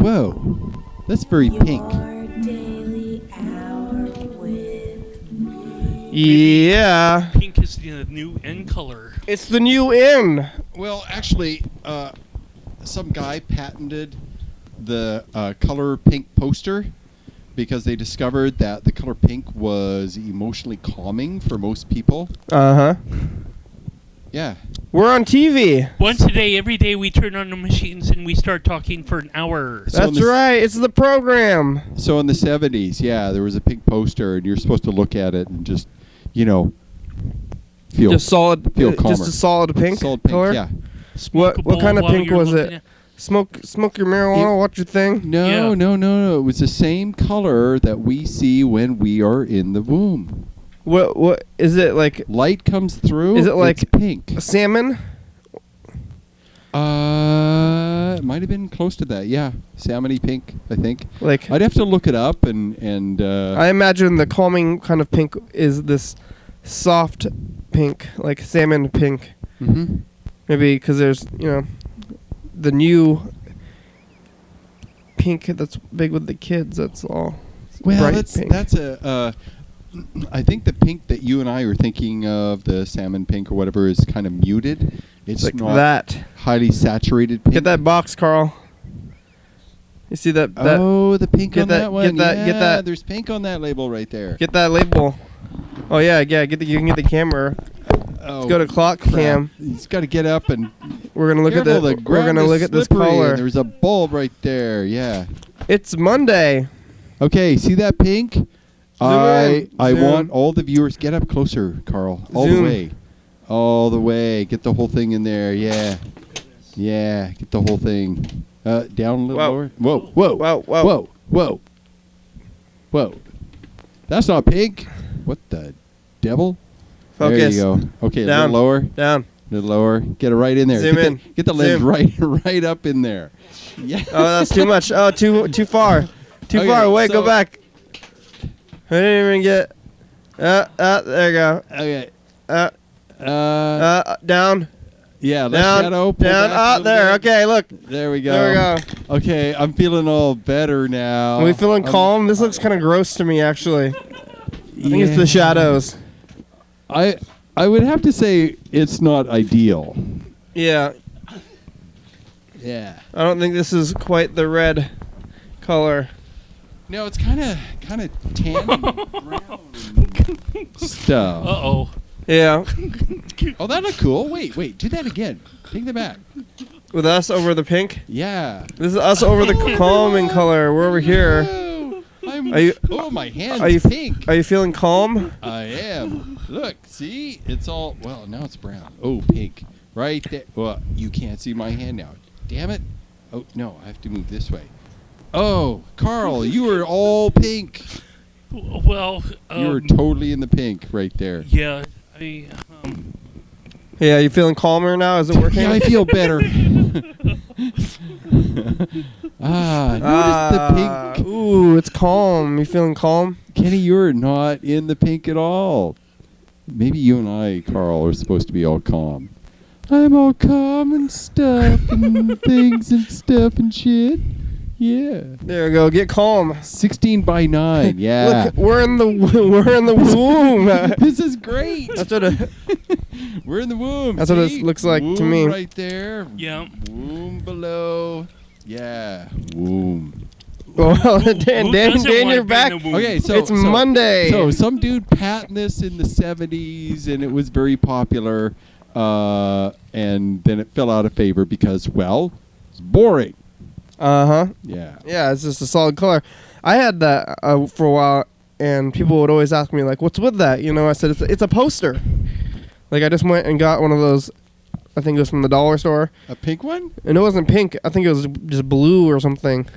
Whoa. That's very pink. Yeah. Pink is the new in color. It's the new in. Well, actually, some guy patented the color pink poster because they discovered that the color pink was emotionally calming for most people. Uh-huh. Yeah. We're on TV. Once a day, every day, we turn on the machines and we start talking for an hour. That's right. It's the program. So in the 70s, yeah, there was a pink poster, and you're supposed to look at it and just, feel calmer. Just a solid pink color? Yeah. What kind of pink was it? Smoke your marijuana, watch your thing? No. It was the same color that we see when we are in the womb. What is it like? Light comes through. Is it like it's pink? Salmon? It might have been close to that. Yeah, salmony pink, I think. Like I'd have to look it up and. I imagine the calming kind of pink is this soft pink, like salmon pink. Mm-hmm. Maybe because there's the new pink that's big with the kids. That's all. Well, pink. that's a. I think the pink that you and I are thinking of, the salmon pink or whatever, is kind of muted. It's like not that highly saturated pink. Get that box, Carl. You see that? Oh, the pink on that one. Get that. There's pink on that label right there. Get that label. Oh yeah. You can get the camera. Let's go to clock cam. He's got to get up and. We're gonna look at this color. There's a bulb right there. Yeah. It's Monday. Okay, see that pink? I Zoom. want all the viewers, get up closer, Carl. All Zoom. the way. All the way. Get the whole thing in there. Yeah. Yeah, get the whole thing. Down a little lower. Whoa. That's not pink. What the devil? Focus. There you go. Okay, Down. a little lower. Down. A little lower. Get it right in there. Zoom in. Get the lens right up in there. Yeah. Oh, that's too much. Oh, too far. Too far. Wait, go back. I didn't even get. There you go. Okay. Down. Yeah, down. Shadow. Down. There. Okay, look. There we go. There we go. Okay, I'm feeling all better now. Are we feeling calm? This looks kind of gross to me, actually. I think it's the shadows. I would have to say it's not ideal. Yeah. Yeah. I don't think this is quite the red color. No, it's kind of tan and brown stuff. Uh-oh. Yeah. Oh, that looked cool. Wait, do that again. Take that back. With us over the pink? Yeah. This is us over the calming color. We're over here. My hand's pink. Are you feeling calm? I am. Look, see? It's all, well, now it's brown. Oh, pink. Right there. Well, you can't see my hand now. Damn it. Oh, no, I have to move this way. Oh, Carl, you were all pink. Well, you were totally in the pink right there. Yeah, Yeah, you feeling calmer now? Is it working? Yeah, I feel better. Notice the pink. Ooh, it's calm. You feeling calm? Kenny, you're not in the pink at all. Maybe you and I, Carl, are supposed to be all calm. I'm all calm and stuff and things and stuff and shit. Yeah. There we go. Get calm. 16:9. Yeah. Look, we're in the womb. This is great. That's what we're in the womb. That's what it looks like womb to me. Right there. Yeah. Womb below. Yeah. Womb. Well, Dan, you're back. Okay, so it's Monday. So some dude patented this in the 70s, and it was very popular, and then it fell out of favor because, well, it's boring. Uh-huh. Yeah. Yeah, it's just a solid color. I had that for a while, and people would always ask me, like, what's with that? I said, it's a poster. Like, I just went and got one of those, I think it was from the dollar store. A pink one? And it wasn't pink. I think it was just blue or something.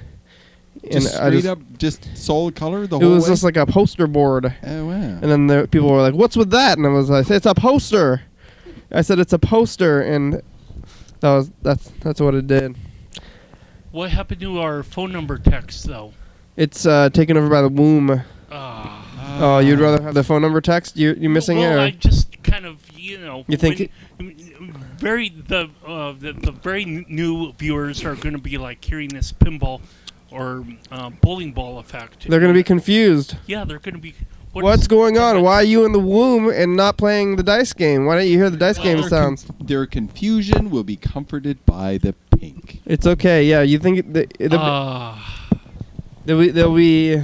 Just straight up, just solid color the whole way? It was just like a poster board. Oh, wow. And then the people were like, what's with that? And I was like, it's a poster. I said, it's a poster, and that's what it did. What happened to our phone number text, though? It's taken over by the womb. Oh, you'd rather have the phone number text? You missing it? Or? I just kind of, You think the very new viewers are going to be like hearing this pinball. or bowling ball effect. They're going to be confused. Yeah, they're going to be. What's going on? Why are you in the womb and not playing the dice game? Why don't you hear the dice game sounds? Their confusion will be comforted by the pink. It's okay. Yeah, you think they'll be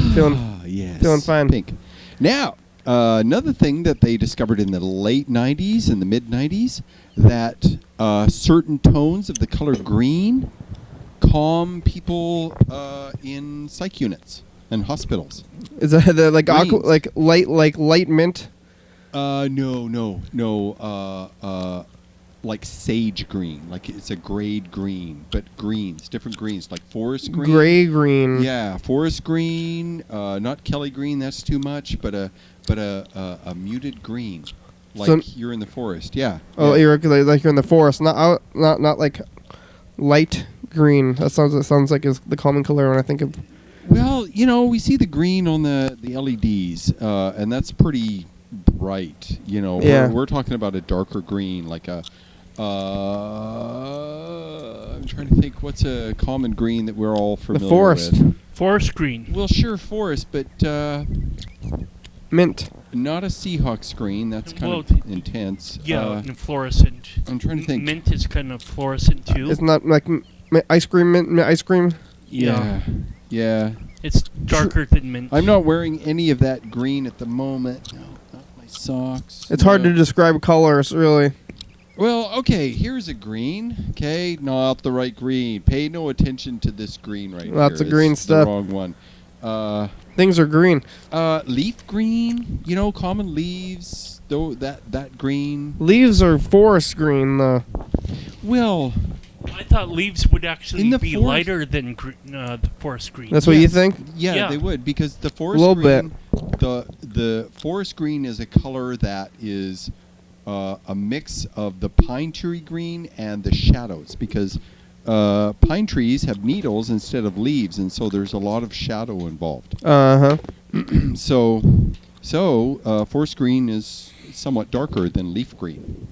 feeling fine. Pink. Now, another thing that they discovered in the late 90s and the mid 90s, that certain tones of the color green calm people in psych units and hospitals. Is that the light mint? No. Like sage green, like it's a grade green, but greens, different greens, like forest green. Gray green. Yeah, forest green, not Kelly green. That's too much, but a muted green, like you're in the forest. Yeah. Oh, yeah. you're like you're in the forest, not like light green. That sounds like is the common color when I think of. Well, we see the green on the LEDs, and that's pretty bright. Yeah. We're talking about a darker green, like a. I'm trying to think. What's a common green that we're all familiar the forest. with? Forest green. Well, sure, forest, but Mint. not a Seahawks green. That's kind of intense. Yeah, and fluorescent. I'm trying to think. Mint is kind of fluorescent too. It's not like ice cream mint ice cream. Yeah. It's darker than mint. I'm not wearing any of that green at the moment. No, not my socks. It's hard to describe colors, really. Well, okay, here's a green. Okay, not the right green. Pay no attention to this green right here. Lots of green It's stuff. The wrong one. Things are green. Leaf green. Common leaves. Though that green. Leaves are forest green, though. Well, I thought leaves would actually be forest. lighter than the forest green. That's what you think? Yeah, they would, because the forest Little green. The forest green is a color that is a mix of the pine tree green and the shadows, because pine trees have needles instead of leaves, and so there's a lot of shadow involved. So forest green is somewhat darker than leaf green,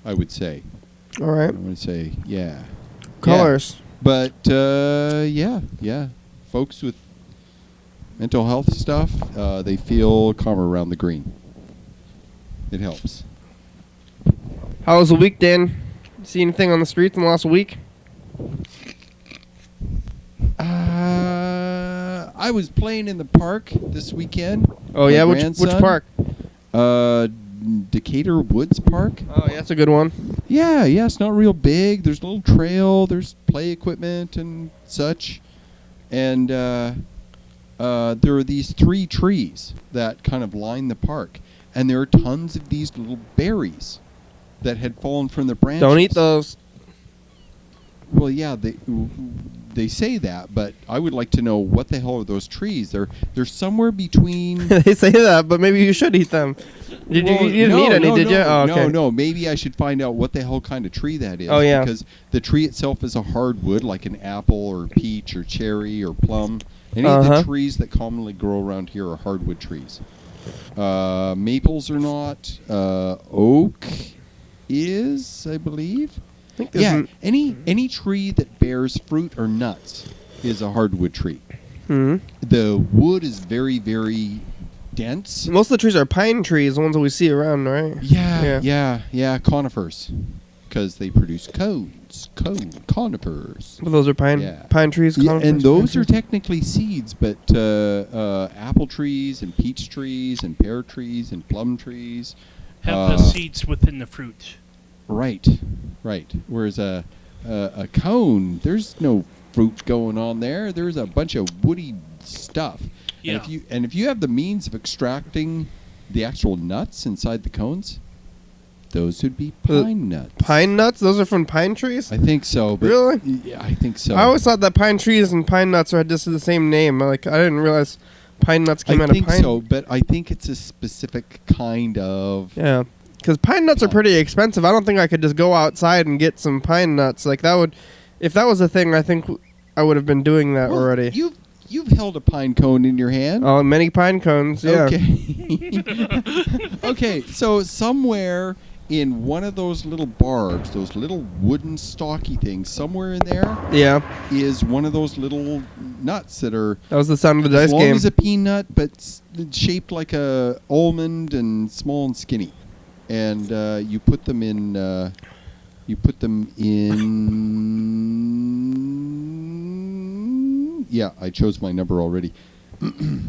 I would say. All right. I would say, yeah. Colors. Yeah. But folks with mental health stuff, they feel calmer around the green. It helps. How was the week, Dan? See anything on the streets in the last week? I was playing in the park this weekend. Oh, yeah? Which park? Decatur Woods Park. Oh, yeah, that's a good one. Yeah, it's not real big. There's a little trail. There's play equipment and such. And there are these 3 trees that kind of line the park. And there are tons of these little berries that had fallen from the branches. Don't eat those. Well, yeah, they say that, but I would like to know what the hell are those trees? They're somewhere between. They say that, but maybe you should eat them. You didn't eat any, did you? Oh, okay. No. Maybe I should find out what the hell kind of tree that is. Oh, yeah. Because the tree itself is a hardwood, like an apple or peach or cherry or plum. Any of the trees that commonly grow around here are hardwood trees. Maples are not. Oak is, I believe. I think any tree that bears fruit or nuts is a hardwood tree. Hmm. The wood is very, very dense. Most of the trees are pine trees, the ones that we see around, right? Yeah, conifers, because they produce conifers. But those are pine trees, conifers, and those are technically seeds, but apple trees and peach trees and pear trees and plum trees have the seeds within the fruit. Right. Whereas a cone, there's no fruit going on there. There's a bunch of woody stuff. Yeah. And if you have the means of extracting the actual nuts inside the cones, those would be pine nuts. Pine nuts? Those are from pine trees? I think so. But really? Yeah, I think so. I always thought that pine trees and pine nuts are just the same name. Like, I didn't realize pine nuts came out of pine. I think so, but I think it's a specific kind of. Yeah. Because pine nuts are pretty expensive. I don't think I could just go outside and get some pine nuts. Like, that would, if that was a thing, I think I would have been doing that already. You've held a pine cone in your hand. Oh, many pine cones, yeah. Okay. Okay, so somewhere in one of those little barbs, those little wooden stocky things, somewhere in there Yeah. is one of those little nuts that are That was the sound of the dice as long game. as a peanut, but shaped like a almond and small and skinny. And you put them in. Yeah, I chose my number already.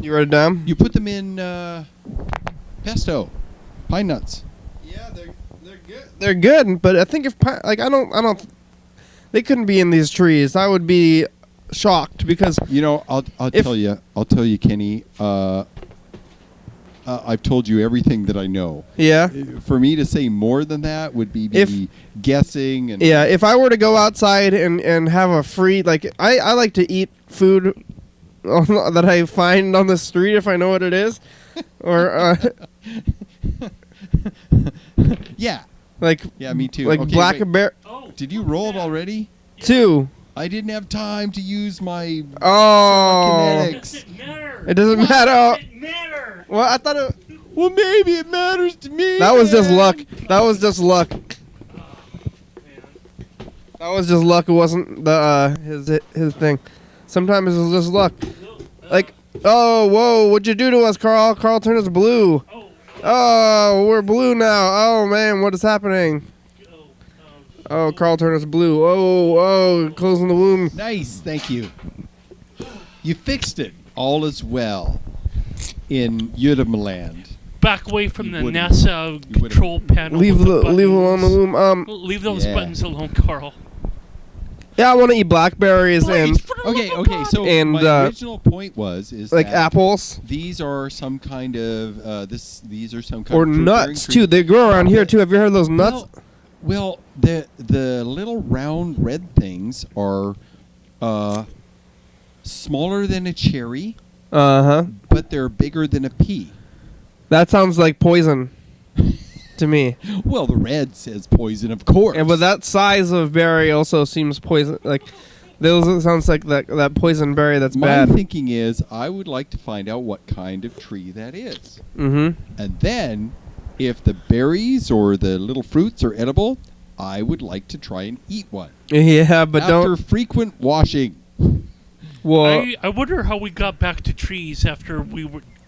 You wrote it down? You put them in pesto, pine nuts. Yeah, they're good. They're good, but I think if I don't. They couldn't be in these trees. I would be shocked because You know, I'll tell you, Kenny. I've told you everything that I know. yeah. For me to say more than that would be guessing. And Yeah, if I were to go outside and have a free, like, I like to eat food that I find on the street if I know what it is. Or, yeah, like, yeah, me too. like Okay, blackberry. Oh, Did you roll it already? 2. I didn't have time to use my Oh. kinetics. doesn't matter. It doesn't matter. Doesn't matter. Well, I thought it. Well, maybe it matters to me. That was just man. luck. That was just luck. Man. That was just luck. It wasn't the his thing. Sometimes it's just luck. Like, oh, whoa, what'd you do to us, Carl? Carl turned us blue. Oh, Oh, we're blue now. Oh man, what is happening? Oh, Carl turned us blue. Oh, closing the womb. Nice, thank you. You fixed it. All is well in Yudimland. back away from the wouldn't- NASA you wouldn't. control panel. Leave with the leave alone the buttons. womb. Leave those Yeah. buttons alone, Carl. Yeah, I want to eat blackberries Please, and for the Okay, love of okay. God. So And, my original point is like that apples these are some kind of these are some kind or of fruit-bearing nuts trees. too. They grow around here too. Have you heard of those nuts? Well, the little round red things are smaller than a cherry, Uh-huh. but they're bigger than a pea. That sounds like poison to me. Well, the red says poison, of course. And but that size of berry also seems poison. Like, those sounds like that poison berry that's My bad. thinking is I would like to find out what kind of tree that is. Mm-hmm. And then, if the berries or the little fruits are edible, I would like to try and eat one. Yeah, but After don't. frequent washing. Well, I wonder how we got back to trees after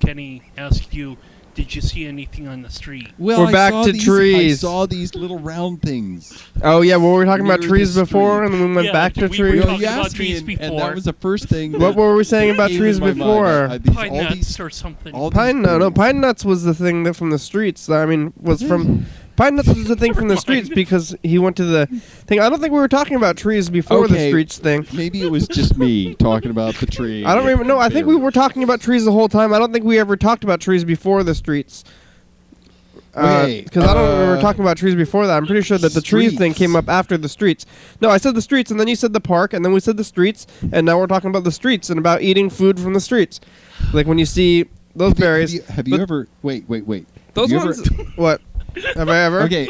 Kenny asked you, did you see anything on the street? Well, We're I back saw to these, trees. I saw these little round things. oh yeah, well, we were talking about near trees the before, street. and then we went Yeah, back to we were trees. talking you about asked me, trees and before. that was the first thing. What that were we saying about came trees in my mind. before? Pine all nuts these, or something. all Pine these no, things. pine nuts was the thing that from the streets. I mean, was from pine nuts was the thing from the streets because he went to the thing. I don't think we were talking about trees before the Okay. streets thing. Maybe it was just me talking about the tree. I don't even know. I think we were talking about trees the whole time. I don't think we ever talked about trees before the streets. Okay, Because I don't remember talking about trees before that. I'm pretty sure that the trees thing streets. came up after the streets. No, I said the streets, and then you said the park, and then we said the streets, and now we're talking about the streets and about eating food from the streets. Like when you see those berries. Have you but ever? Wait. Those Have you ones. What? Have I ever? Okay.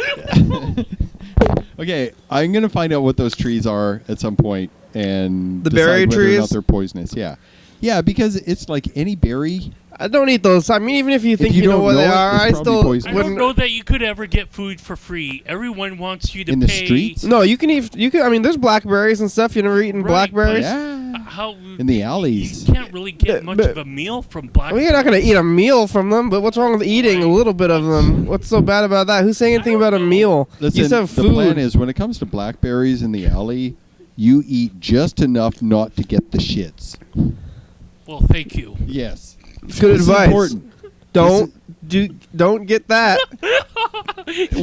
Okay, I'm gonna find out what those trees are at some point and The decide berry whether or trees? not they're poisonous. Yeah, because it's like any berry. I don't eat those. I mean, even if you think you you know don't what know they it, are, it's I probably still poison. I wouldn't. don't know that you could ever get food for free. Everyone wants you to In the pay. streets? No, you can eat. You can. I mean, there's blackberries and stuff. You never eaten Right, blackberries? Yeah. How In the alleys. You can't really get much but- of a meal from Well, blackberries. you're not gonna eat a meal from them. But what's wrong with eating a Right. little bit of them? What's so bad about that? Who's saying anything I don't about a know. meal? Listen, you said the food. plan is when it comes to blackberries in the alley, you eat just enough not to get the shits. Well, thank you. Yes. Good This is advice. important. Don't get that.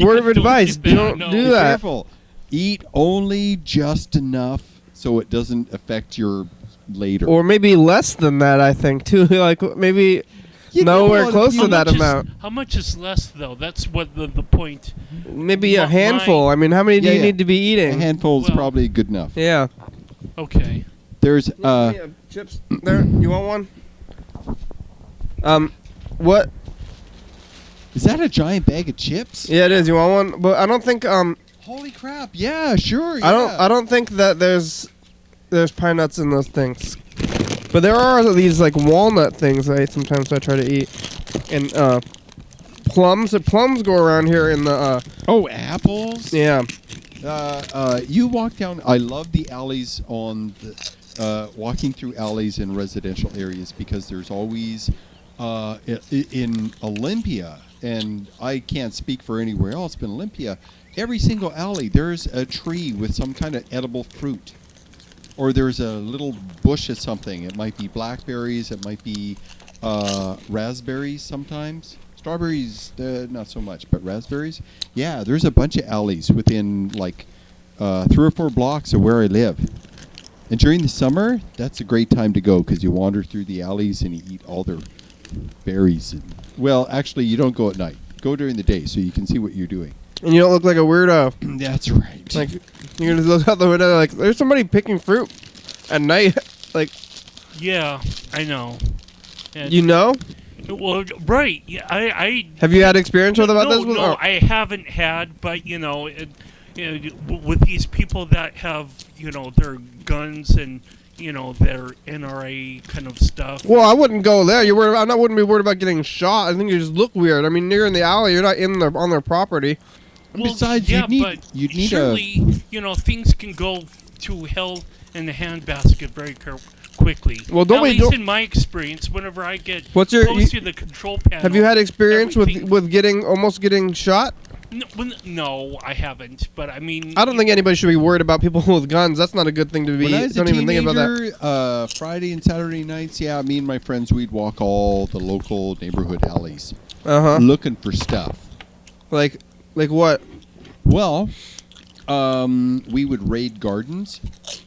Word of Don't advice. get that, Don't no. do Be that. careful. Eat only just enough so it doesn't affect your later. Or maybe less than that. I think too. Like maybe You nowhere know, close if to you- that much is- amount. How much is less, though? That's what the point. Maybe a My- handful. I mean, how many do Yeah, you yeah. need to be A eating? handful is Well- probably good enough. Yeah. Okay. There's Chips there. You want one? What? is that a giant bag of chips? Yeah, it is. You want one? But I don't think Holy crap! Yeah, sure. I don't think that there's pine nuts in those things. But there are these like walnut things I sometimes I try to eat, and plums. The plums go around here in the. Oh, apples. Yeah. You walk down. I love the alleys on the walking through alleys in residential areas because there's always in Olympia, and I can't speak for anywhere else, but Olympia, every single alley there's a tree with some kind of edible fruit, or there's a little bush of something. It might be blackberries. It might be raspberries sometimes. Strawberries, not so much, but raspberries. Yeah, there's a bunch of alleys within like 3 or 4 blocks of where I live. And during the summer, that's a great time to go because you wander through the alleys and you eat all their berries. Well, actually, you don't go at night. Go during the day so you can see what you're doing. And you don't look like a weirdo. That's right. Like you're gonna look out the window like there's somebody picking fruit at night. Like Yeah, I know. And you know? Well, right. Yeah, I Have you had experience with about this? No, Oh. I haven't had, but with these people that have, their guns and, their NRA kind of stuff. Well, I wouldn't go there. I wouldn't be worried about getting shot. I think you just look weird. I mean, you're in the alley. You're not on their property. Well, besides, yeah, you'd need surely, things can go to hell in the handbasket very quickly. Well, don't At we? least Don't, in my experience, whenever I get What's your- close to the control panel. have you had experience everything- with almost getting shot? No, I haven't. But I mean, I don't think anybody should be worried about people with guns. That's not a good thing to be. When I was Don't a even think about that. teenager, Friday and Saturday nights, yeah, me and my friends, we'd walk all the local neighborhood alleys looking for stuff. Like what? Well, we would raid gardens.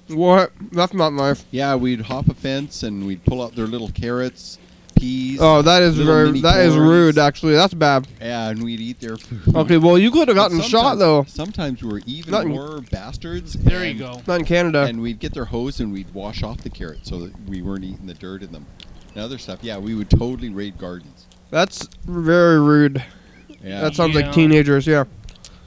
What? That's not nice. Yeah, we'd hop a fence and we'd pull out their little carrots, peas. Oh, that is little mini that is corns. rude. Actually, that's bad. Yeah, and we'd eat their food. Okay, well, you could have But gotten shot though. Sometimes we were even Not in- more bastards. there you and- go. Not in Canada. And we'd get their hose and we'd wash off the carrots so that we weren't eating the dirt in them. And other stuff. Yeah, we would totally raid gardens. That's very rude. Yeah. That sounds Yeah. like teenagers. Yeah.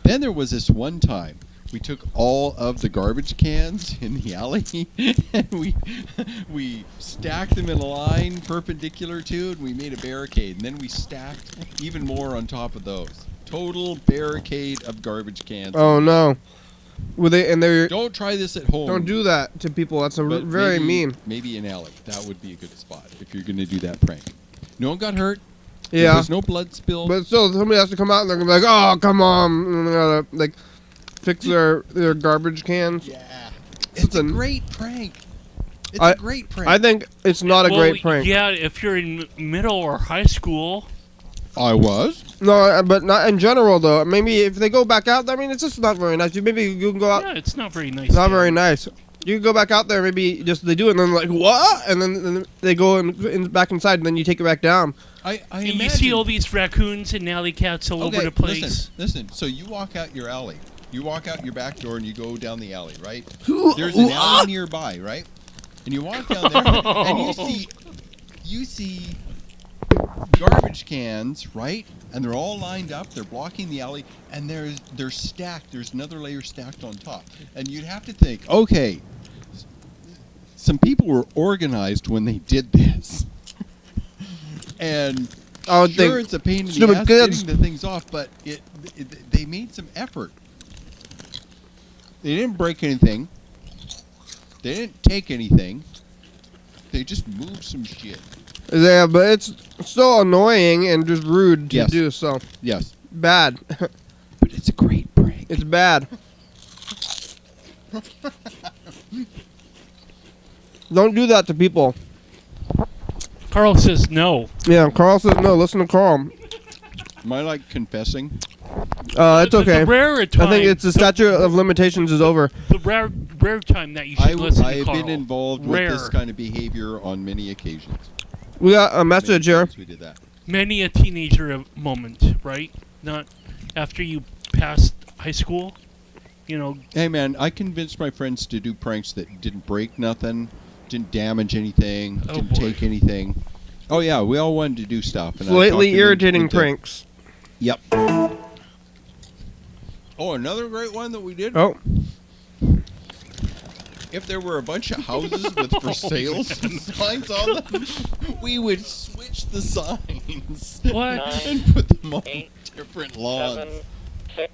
Then there was this one time we took all of the garbage cans in the alley and we stacked them in a line perpendicular to it, and we made a barricade, and then we stacked even more on top of those. Total barricade of garbage cans. Oh no. Were they? And they Don't try this at home. don't do that to people. That's but very maybe, mean. Maybe an alley. That would be a good spot if you're going to do that prank. No one got hurt. Yeah. There's no blood spilled. But still, somebody has to come out and they're gonna be like, "Oh, come on!" And they gotta like fix their garbage cans. Yeah. It's a Listen, great prank. It's I- a great prank. I think it's not a Well, great prank. Yeah, if you're in middle or high school. I was. No, but not in general though. Maybe if they go back out, I mean, it's just not very nice. Maybe you can go out. Yeah, it's not very nice. It's not Dan. very nice. You can go back out there, maybe just they do it, and then like what? And then they go back inside, and then you take it back down. I And you imagine. see all these raccoons and alley cats all over the place. Listen. So you walk out your alley. You walk out your back door and you go down the alley, right? There's an alley nearby, right? And you walk down there and you see garbage cans, right? And they're all lined up. They're blocking the alley, and they're stacked. There's another layer stacked on top. And you'd have to think, okay, some people were organized when they did this. And I would sure, think it's a pain in the stupid ass kids. getting the things off, but they made some effort. They didn't break anything. They didn't take anything. They just moved some shit. Yeah, but it's so annoying and just rude to Yes. do. So Yes. bad. But it's a great prank. It's bad. Don't do that to people. Carl says no. Yeah, Carl says no. Listen to Carl. Am I like confessing? It's okay. The rare time, I think it's the statute of limitations is over. the rare time that you should listen I to have Carl. been involved Rare. with this kind of behavior on many occasions. We got a message Many here. times we did that. Many a teenager moment, right? Not after you passed high school. Hey man, I convinced my friends to do pranks that didn't break nothing, didn't damage anything, Oh, didn't boy. take anything. Oh yeah, we all wanted to do stuff. And I Slightly talked them irritating into- pranks. Yep. Oh, another great one that we did. Oh, If there were a bunch of houses with for sale signs on them, we would switch the sign. lines. What? And put them on Eight, different 7, lawns. 6,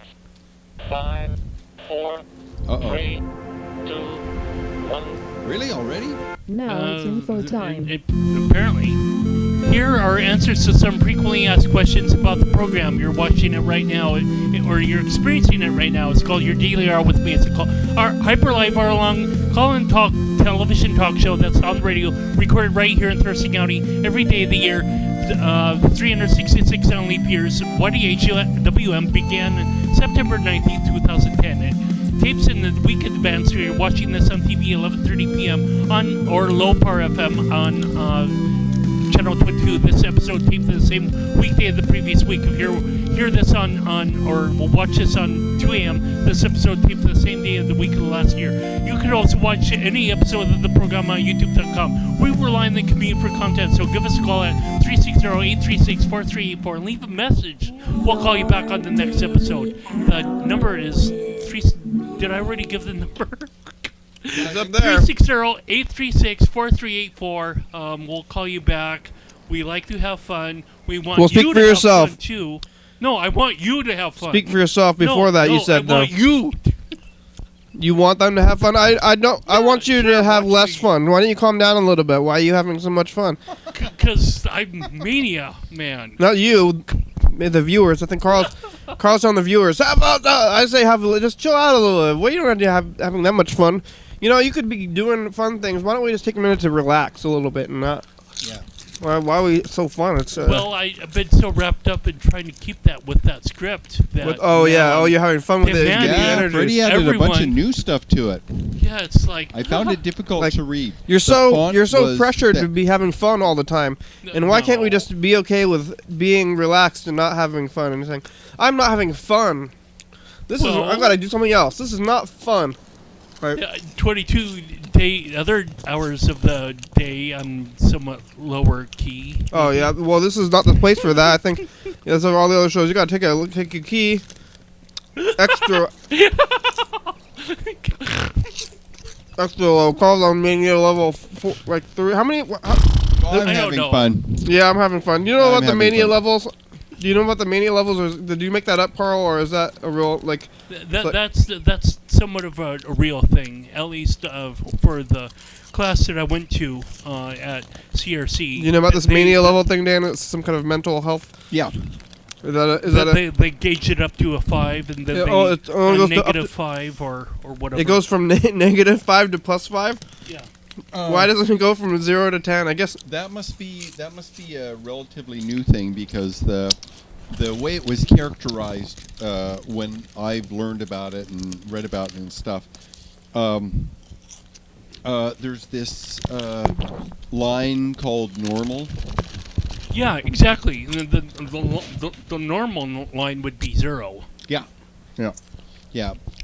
5, 4, Uh-oh. 3, 2, 1. Really? Already? Now it's info time. Apparently. Here are answers to some frequently asked questions about the program. You're watching it right now, or you're experiencing it right now. It's called Your Daily Hour with Me. It's our Hyper Live hour-long call-in talk television talk show that's on the radio, recorded right here in Thurston County every day of the year. 366 on leap years. YDHWM began September 19th, 2010. It tapes in the week in advance, so you're watching this on TV 11:30 p.m. on or Low Power FM on Channel 22. This episode taped the same weekday of the previous week. If you hear this on or will watch this on 2 a.m., this episode taped the same day of the week of the last year. You can also watch any episode of the program on YouTube.com. We rely on the community for content, so give us a call at 360-836-4384 and leave a message. We'll call you back on the next episode. The number is Did I already give the number? It's up there. 360-836-4384. We'll call you back. We like to have fun. We want Well, speak you for to yourself. have fun too. No, I want you to have fun. Speak for yourself. Before that, you said I want you. You want them to have fun. I don't. I want you sure, to have watch less me. fun. Why don't you calm down a little bit? Why are you having so much fun? Because I'm mania, man. Not you, the viewers. I think Carl's on the viewers. I say just chill out a little bit. Well, you don't have to having that much fun. You know, you could be doing fun things. Why don't we just take a minute to relax a little bit and not? Yeah. Why are we so fun? It's Well, I've been so wrapped up in trying to keep that with that script. That you're having fun with it. Yeah, Getting Yeah, energy. Freddie added a bunch of Everyone- new stuff to it. Yeah, it's like I found it difficult Like, to read. You're The so font was pressured to thick. be having fun all the time. And why can't we No. just be okay with being relaxed and not having fun and saying, I'm not having fun. I've got to do something else. This is not fun. Right. 22 other hours of the day, I'm somewhat lower key. Oh yeah. Well, this is not the place for that. I think that's like all the other shows. You gotta take a key. Extra low. Calls on mania level 4, like 3. How many? Well, I'm I don't having know. fun. Yeah, I'm having fun. Do you know I'm about the having mania fun. levels? Do you know about the mania levels, or did you make that up, Carl, or is that a real like? That's somewhat of a real thing, at least for the class that I went to at CRC. You know about this They- mania level thing, Dan? It's some kind of mental health. Yeah. Is that a? They gauge it up to a 5, and then Yeah, they it only goes to up negative to- 5 or whatever. It goes from -5 to +5. Yeah. Why doesn't it go from 0 to 10? I guess. That must be a relatively new thing, because the way it was characterized when I've learned about it and read about it and stuff. There's this line called normal. Yeah, exactly. The normal line would be 0. Yeah.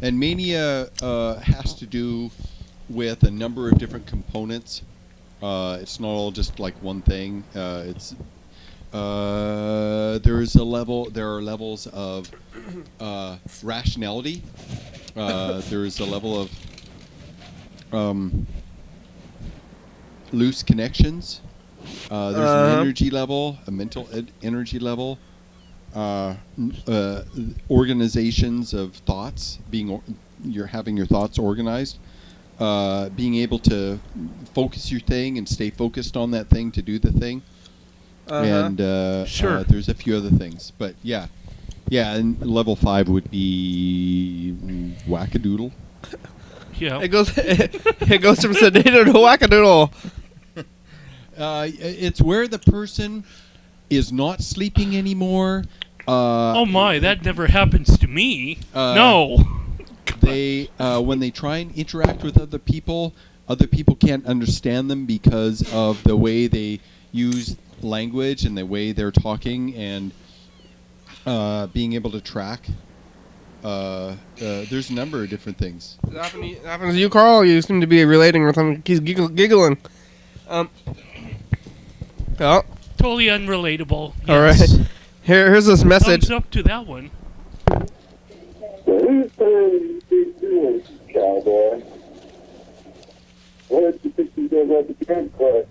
And mania has to do with a number of different components. It's not all just like one thing. There are levels of rationality. There is a level of loose connections. There's an energy level, a mental energy level. Organizations of thoughts, you're having your thoughts organized. Being able to focus your thing and stay focused on that thing to do the thing. And Sure. there's a few other things, but yeah, and level 5 would be wackadoodle. Yeah. It goes from sedated to wackadoodle. It's where the person is not sleeping anymore. Oh my, that never happens to me. No. They when they try and interact with other people can't understand them because of the way they use language and the way they're talking, and being able to track. There's a number of different things. Does that happen to you, Carl? You seem to be relating with him. He's giggling. Oh, Totally unrelatable. all right. Yes. Here's this message. Thumbs up to that one. Whose turn you be doing, cowboy? What did you think you did at the game play?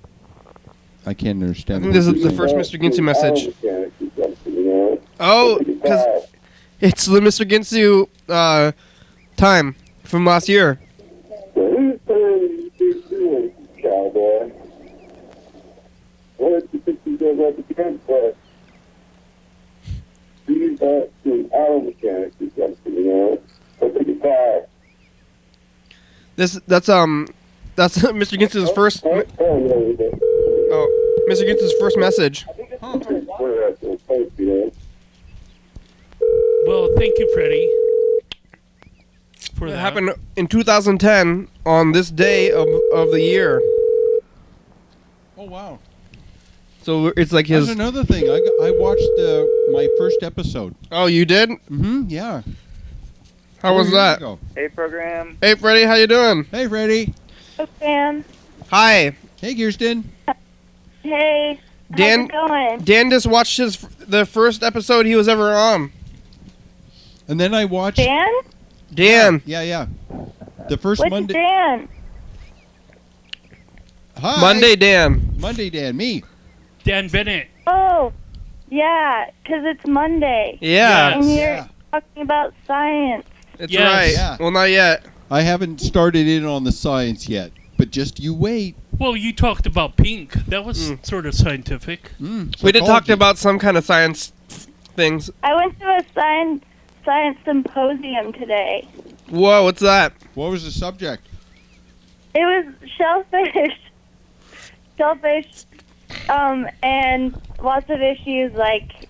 I I can't understand. I think what this is you're the saying. first Mr. Ginsu message. Oh, Oh, because it's the Mr. Ginsu time from last year. So whose turn you keep doing, cowboy? What you think you go up against, but these are some auto mechanics or something, I think it's hard. That's Mr. Ginsu's first. Oh, Mr. Ginsu's first message. Well, thank you, Freddie, for It that. happened in 2010 on this day of the year. Oh wow. So it's like There's his. another thing. I watched my first episode. Oh, you did? Mm-hmm. Yeah. How was 4 years that? ago. Hey, program. Hey, Freddie, how you doing? Hey, Freddie. Dan. Hi, Hey, Kirsten. Hey. Dan. How's it going? Dan just watched the first episode he was ever on. And then I watched. Dan? Dan. Yeah. The first Which Monday. Dan? Hi. Monday Dan. Monday, Dan. Me. Dan Bennet. Oh, yeah, 'cause it's Monday. Yeah, And you're Yeah. talking about science. it's Yes. right. Yeah. Well, not yet. I haven't started in on the science yet, but just you wait. Well, you talked about pink. That was sort of scientific. We did talk Psychology. about some kind of science things. I went to a science symposium today. Whoa, what's that? What was the subject? It was shellfish. Shellfish, and lots of issues like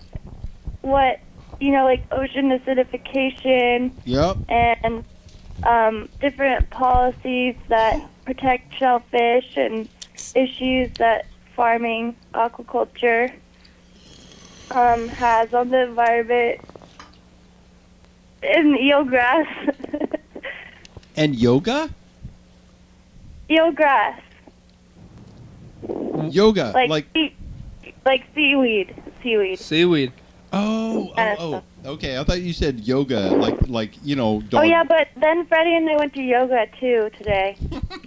what, like ocean acidification Yep. and different policies that protect shellfish and issues that farming aquaculture has on the environment and eelgrass. And yoga? Eelgrass, Yoga. like seaweed. Seaweed. Oh. Okay, I thought you said yoga, like dog. Oh yeah, but then Freddie and I went to yoga too today.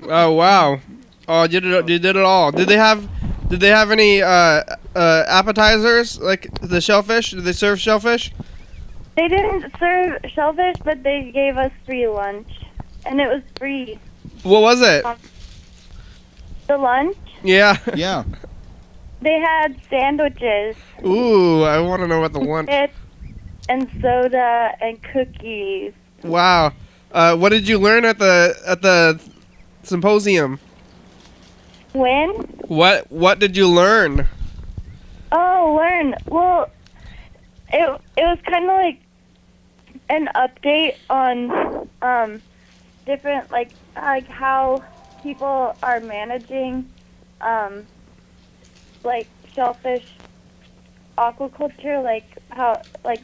Oh wow. Oh, you did it all. Did they have any appetizers like the shellfish? Did they serve shellfish? They didn't serve shellfish, but they gave us free lunch, and it was free. What was it? The lunch, Yeah. Yeah. they had sandwiches, Ooh, I want to know what the lunch. chips, and soda and cookies. Wow. What did you learn at the symposium? When? What did you learn? Oh, learn. Well, it was kind of like an update on different like how people are managing like shellfish aquaculture, like how like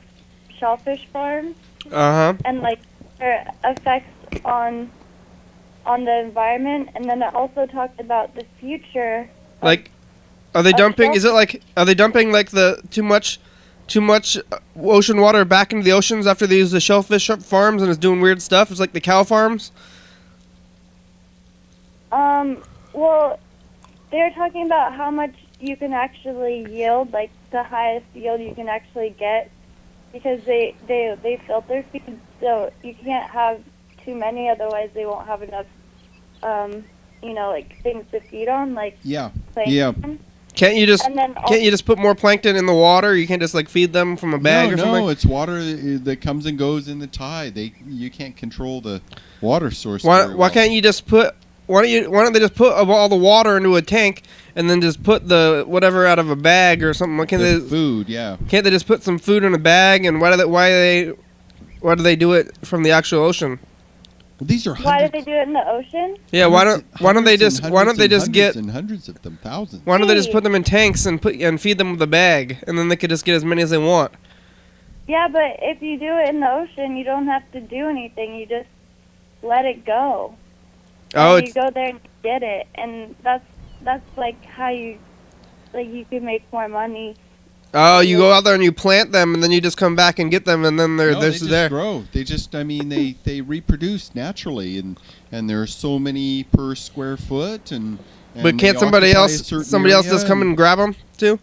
shellfish farms Uh huh. and like their effects on the environment. And then it also talked about the future. Like, are they dumping? shellfish. Is it like are they dumping like the too much ocean water back into the oceans after they use the shellfish farms and it's doing weird stuff? It's like the cow farms. Well, they're talking about how much you can actually yield, like the highest yield you can actually get, because they filter feed, so you can't have too many, otherwise they won't have enough, like things to feed on, like Yeah. plankton. Can't you just And then can't you just put more plankton in the water? You can't just like feed them from a bag or no, something. it's water that comes and goes in the tide. You can't control the water source. Why very well. can't you just put? Why don't they just put all the water into a tank and then just put the whatever out of a bag or something? Why can't The they? food? Yeah. Can't they just put some food in a bag? And why do they do it from the actual ocean? Well, these are Why do hundreds. they do it in the ocean? Yeah, why don't they just get and hundreds of them, thousands? why don't they just put them in tanks and feed them with a bag and then they could just get as many as they want? Yeah, but if you do it in the ocean, you don't have to do anything. You just let it go. Oh, And it's you go there and get it, and that's like how you can make more money. you go out there and you plant them and then you just come back and get them and then they're No, they just there. grow. They just, they reproduce naturally, and there are so many per square foot, and And But they can't somebody occupy a else certain just area come and grab them too?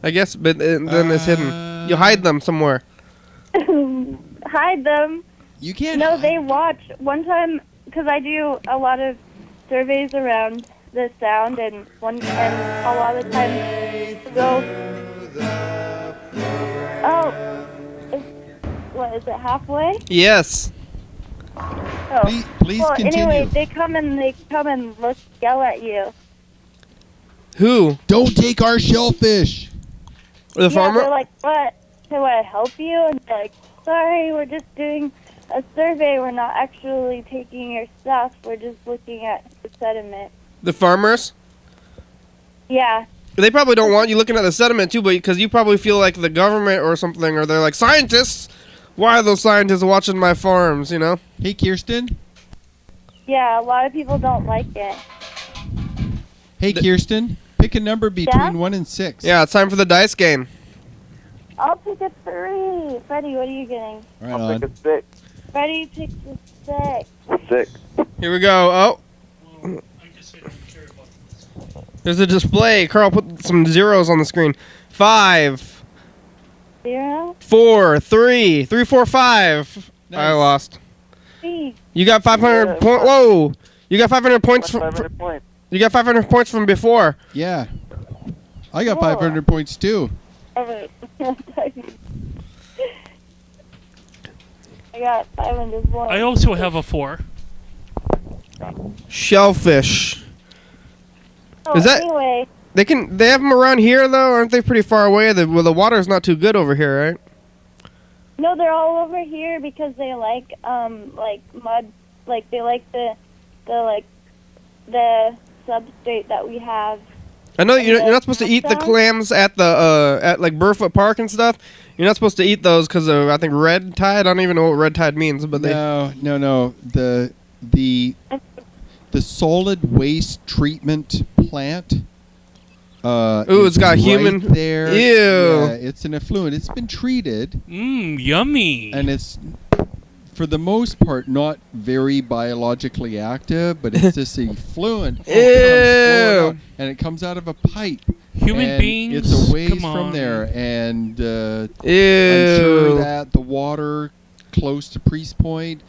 I guess, but then it's hidden. You hide them somewhere. Hide them. You can't. No, hide- they watch. One time, because I do a lot of surveys around the sound, and a lot of times we go. Oh, is it halfway? Yes. Oh. Please well, continue. anyway, they come and yell at you. Who? Don't take our shellfish. The Yeah, farmer? they're like, what? Can I help you? And they're like, sorry, we're just doing a survey. We're not actually taking your stuff. We're just looking at the sediment. The farmers? Yeah. They probably don't want you looking at the sediment too, but because you probably feel like the government or something, or they're like, scientists. Why are those scientists watching my farms? You know? Hey, Kirsten. Yeah, a lot of people don't like it. Hey, Kirsten. Pick a number between Yeah? 1 and 6. Yeah, it's time for the dice game. I'll pick a 3. Freddie, what are you getting? Right I'll on. pick a 6. Freddie picks a 6. 6. Here we go. Oh, there's a display. Carl put some zeros on the screen. 5, 0, 4, 3, 3, 4, 5. I Nice. lost. 3. You got 500 points. Whoa! You got 500 points. 500 points. You got 500 points from before. Yeah. I got Cool. 500 points too. I got 500 points. I also have a 4. Shellfish. Oh, Is that- anyway, They have them around here though. Aren't they pretty far away? The water's not too good over here, right? no, they're all over here because they like mud, like they like the substrate that we have. I know you're not supposed to eat the clams at the at like Burfoot Park and stuff. You're not supposed to eat those because of I think red tide. I don't even know what red tide means, but they. No. The solid waste treatment plant. Ooh, it's is got right human- there. Ew. Yeah, it's an effluent. It's been treated, Yummy. and it's for the most part not very biologically active, but it's this effluent. Ew. And it comes out of a pipe. Human and beings. It's a ways come from on. there, and Ew. I'm sure that the water close to Priest Point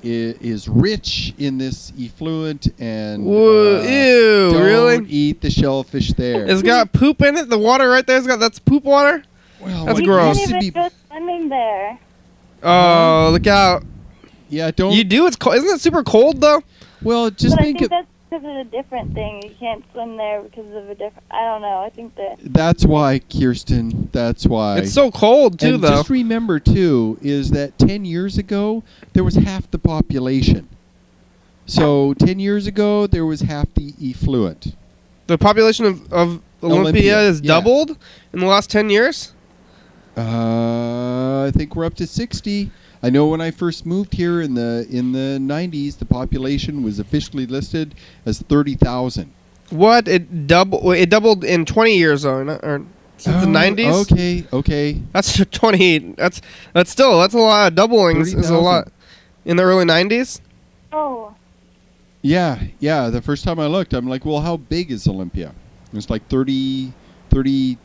is rich in this effluent, and Whoa, ew, don't really? eat the shellfish there. It's got poop in it. The water right there's that's poop water. well, That's what gross. used You to can't even be- go swimming there. Oh, look out! yeah, don't. You do. It's cold. Isn't it super cold though? well, just But I think think of. that's because of a different thing. You can't swim there because of a different. I don't know. I think that. That's why, Kirsten. That's why. It's so cold too, and though. just remember too is that 10 years ago there was half the population. So 10 years ago there was half the effluent. The population of Olympia has yeah. doubled in the last 10 years. I think we're up to 60. I know when I first moved here in the 90s, the population was officially listed as 30,000. What? It doubled in 20 years though, or since the 90s. Okay. That's 20. That's a lot of doublings. Is a 30,000. lot in the early 90s. Oh. Yeah. The first time I looked, I'm like, well, how big is Olympia? It was like 30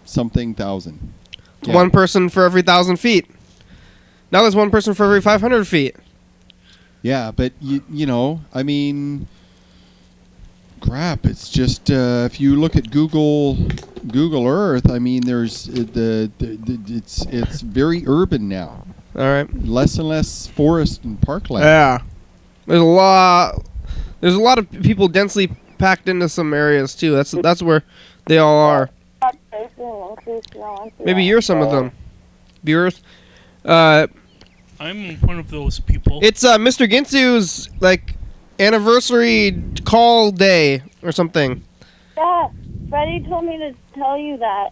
something thousand. Yeah. One person for every 1,000 feet. Now there's one person for every 500 feet. Yeah, but you know, I mean, crap. It's just if you look at Google Earth, I mean, there's it's very urban now. All right. Less and less forest and parkland. Yeah. There's a lot of people densely packed into some areas too. That's where they all are. Maybe you're some of them. Viewers. I'm one of those people. It's Mr. Ginsu's like anniversary call day or something. Yeah, Freddie told me to tell you that.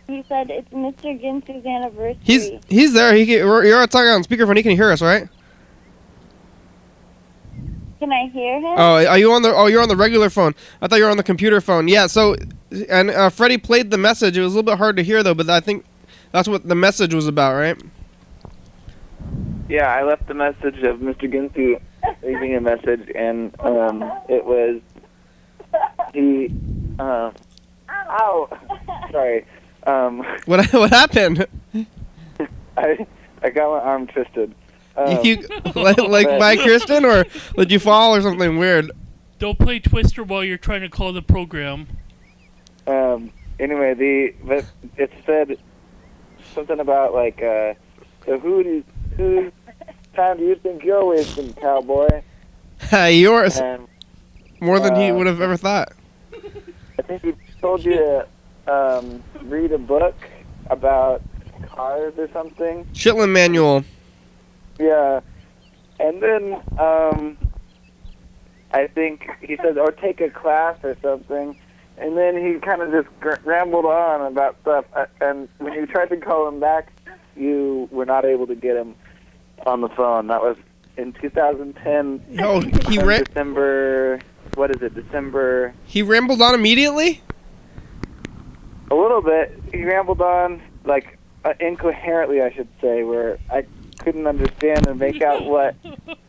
He said it's Mr. Ginsu's anniversary. He's there. You're talking on speakerphone. He can hear us, right? Can I hear him? Oh, are you on the? Oh, you're on the regular phone. I thought you were on the computer phone. Yeah. So, and Freddie played the message. It was a little bit hard to hear though, but I think that's what the message was about, right? Yeah, I left the message of Mr. Ginsu leaving a message, and it was he, ow, sorry. What happened? I got my arm twisted. Like by Kristen, or did you fall or something weird? Don't play Twister while you're trying to call the program. Anyway, but it said something about like, so whose time do you think you're wasting, cowboy? Yours. And, More than he would have ever thought. I think he told you to read a book about cars or something. Chitlin Manual. Yeah, and then I think he said, or take a class or something, and then he kind of just rambled on about stuff. And when you tried to call him back, you were not able to get him on the phone. That was in 2010. Oh, December. What is it? December. He rambled on immediately. A little bit. He rambled on like incoherently, I should say, where I couldn't understand and make out what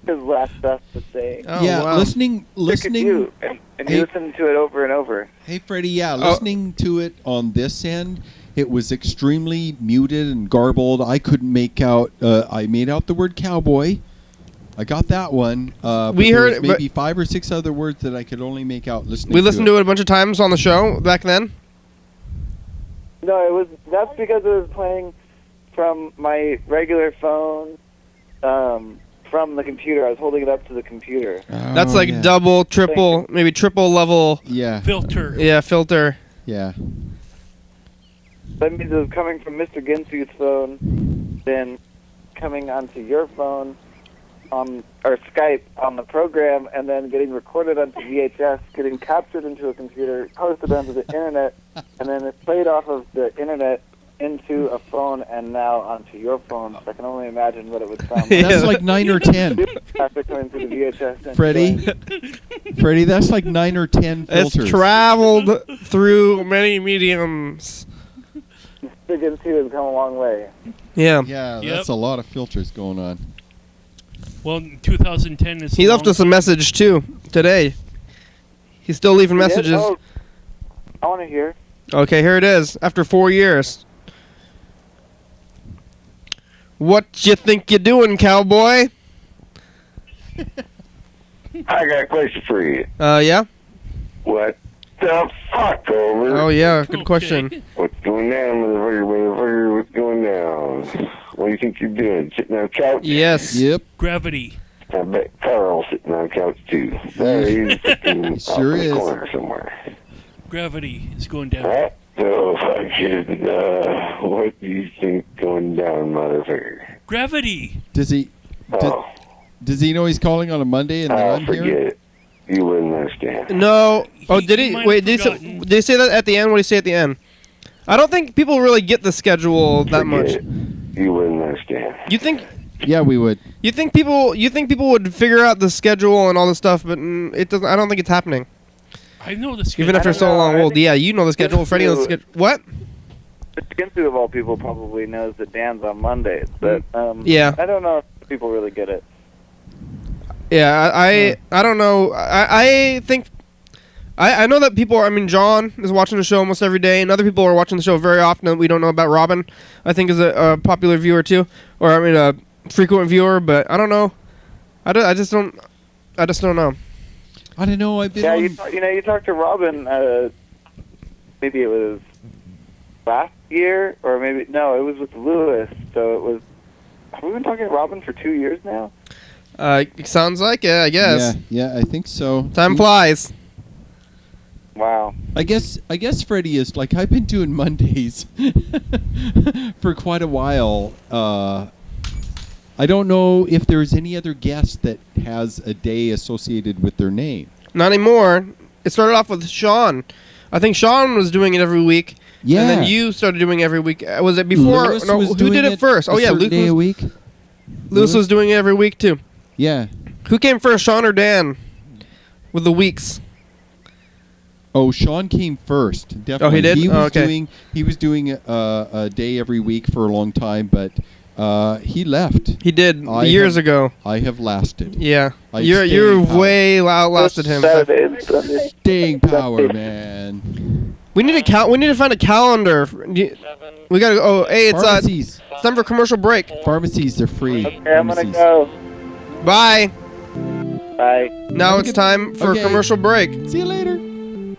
his last stuff was saying. Oh, yeah, wow. listening. You, and you listened to it over and over. Hey, Freddie. Yeah, listening to it on this end, it was extremely muted and garbled. I couldn't make out. I made out the word cowboy. I got that one. We heard maybe 5 or 6 other words that I could only make out listening. We listened to it a bunch of times on the show back then. No, that's because it was playing from my regular phone, from the computer. I was holding it up to the computer. Oh, that's like double, triple, maybe triple level. Yeah. Filter. Yeah, filter. Yeah. That means it was coming from Mr. Ginsu's phone, then coming onto your phone, or Skype on the program, and then getting recorded onto VHS, getting captured into a computer, posted onto the internet, and then it played off of the internet into a phone and now onto your phone. So I can only imagine what it would sound like. That's like 9 or 10. After coming through the VHS. Freddie, that's like 9 or 10 filters. It's traveled through many mediums. Mr. Ginsu has come a long way. Yeah. Yeah, that's a lot of filters going on. Well, 2010 is... He left us a message, too, today. He's still leaving messages. Oh, I want to hear. Okay, here it is. After 4 years. What you think you're doing, cowboy? I got a question for you. Yeah? What the fuck, over? Oh, yeah, good question. What's going down, motherfucker, what's going down? What do you think you're doing? Sitting on a couch? Yes. Yep. Gravity. I bet Carl's sitting on a couch, too. There he's sitting sure off in is. the corner somewhere. Gravity is going down. Alright, so fucking, what do you think going down, motherfucker? Gravity. Does he know he's calling on a Monday and then I'm forget here? it. You wouldn't understand. No. Oh, did he? Wait, did he say that at the end? What did he say at the end? I don't think people really get the schedule that much. It. You wouldn't understand. You think? Yeah, we would. You think people would figure out the schedule and all this stuff, but it doesn't. I don't think it's happening. I know the schedule. Even after so long. Well, yeah, you know the schedule. Freddie knows the schedule. What? Mr. Ginsu, of all people, probably knows that Dan's on Mondays, but yeah. I don't know if people really get it. Yeah, I don't know. I think I know that people. I mean, John is watching the show almost every day, and other people are watching the show very often that we don't know about. Robin, I think, is a popular viewer too, or I mean, a frequent viewer. But I don't know. I just don't know. I don't know. I've been. Yeah, you talked to Robin. Maybe it was last year, or maybe no, it was with Lewis. So it was. Have we been talking to Robin for 2 years now? It sounds like it, I guess. Yeah, I think so. Time flies. Wow. I guess Freddie is like, I've been doing Mondays for quite a while. I don't know if there's any other guest that has a day associated with their name. Not anymore. It started off with Sean. I think Sean was doing it every week. Yeah. And then you started doing it every week. Was it before? Lewis no, was who doing did it first? Oh, yeah, Luke day a week. Lewis was doing it every week, too. Yeah. Who came first, Sean or Dan? With the weeks. Oh, Sean came first. Definitely. Oh, he did? He was okay. He was doing a day every week for a long time, but He left. He did I years have- a're I have lasted. Yeah. I You're stayed power. way outlasted him. Saturday and Sunday. Staying power, man. We need to find a calendar. We gotta. Oh, hey, it's Pharmacies. time for commercial break. Pharmacies are free. Okay, I'm gonna Pharmacies. go. Bye. Bye. Now Have a it's good- time for okay. commercial break. See you later.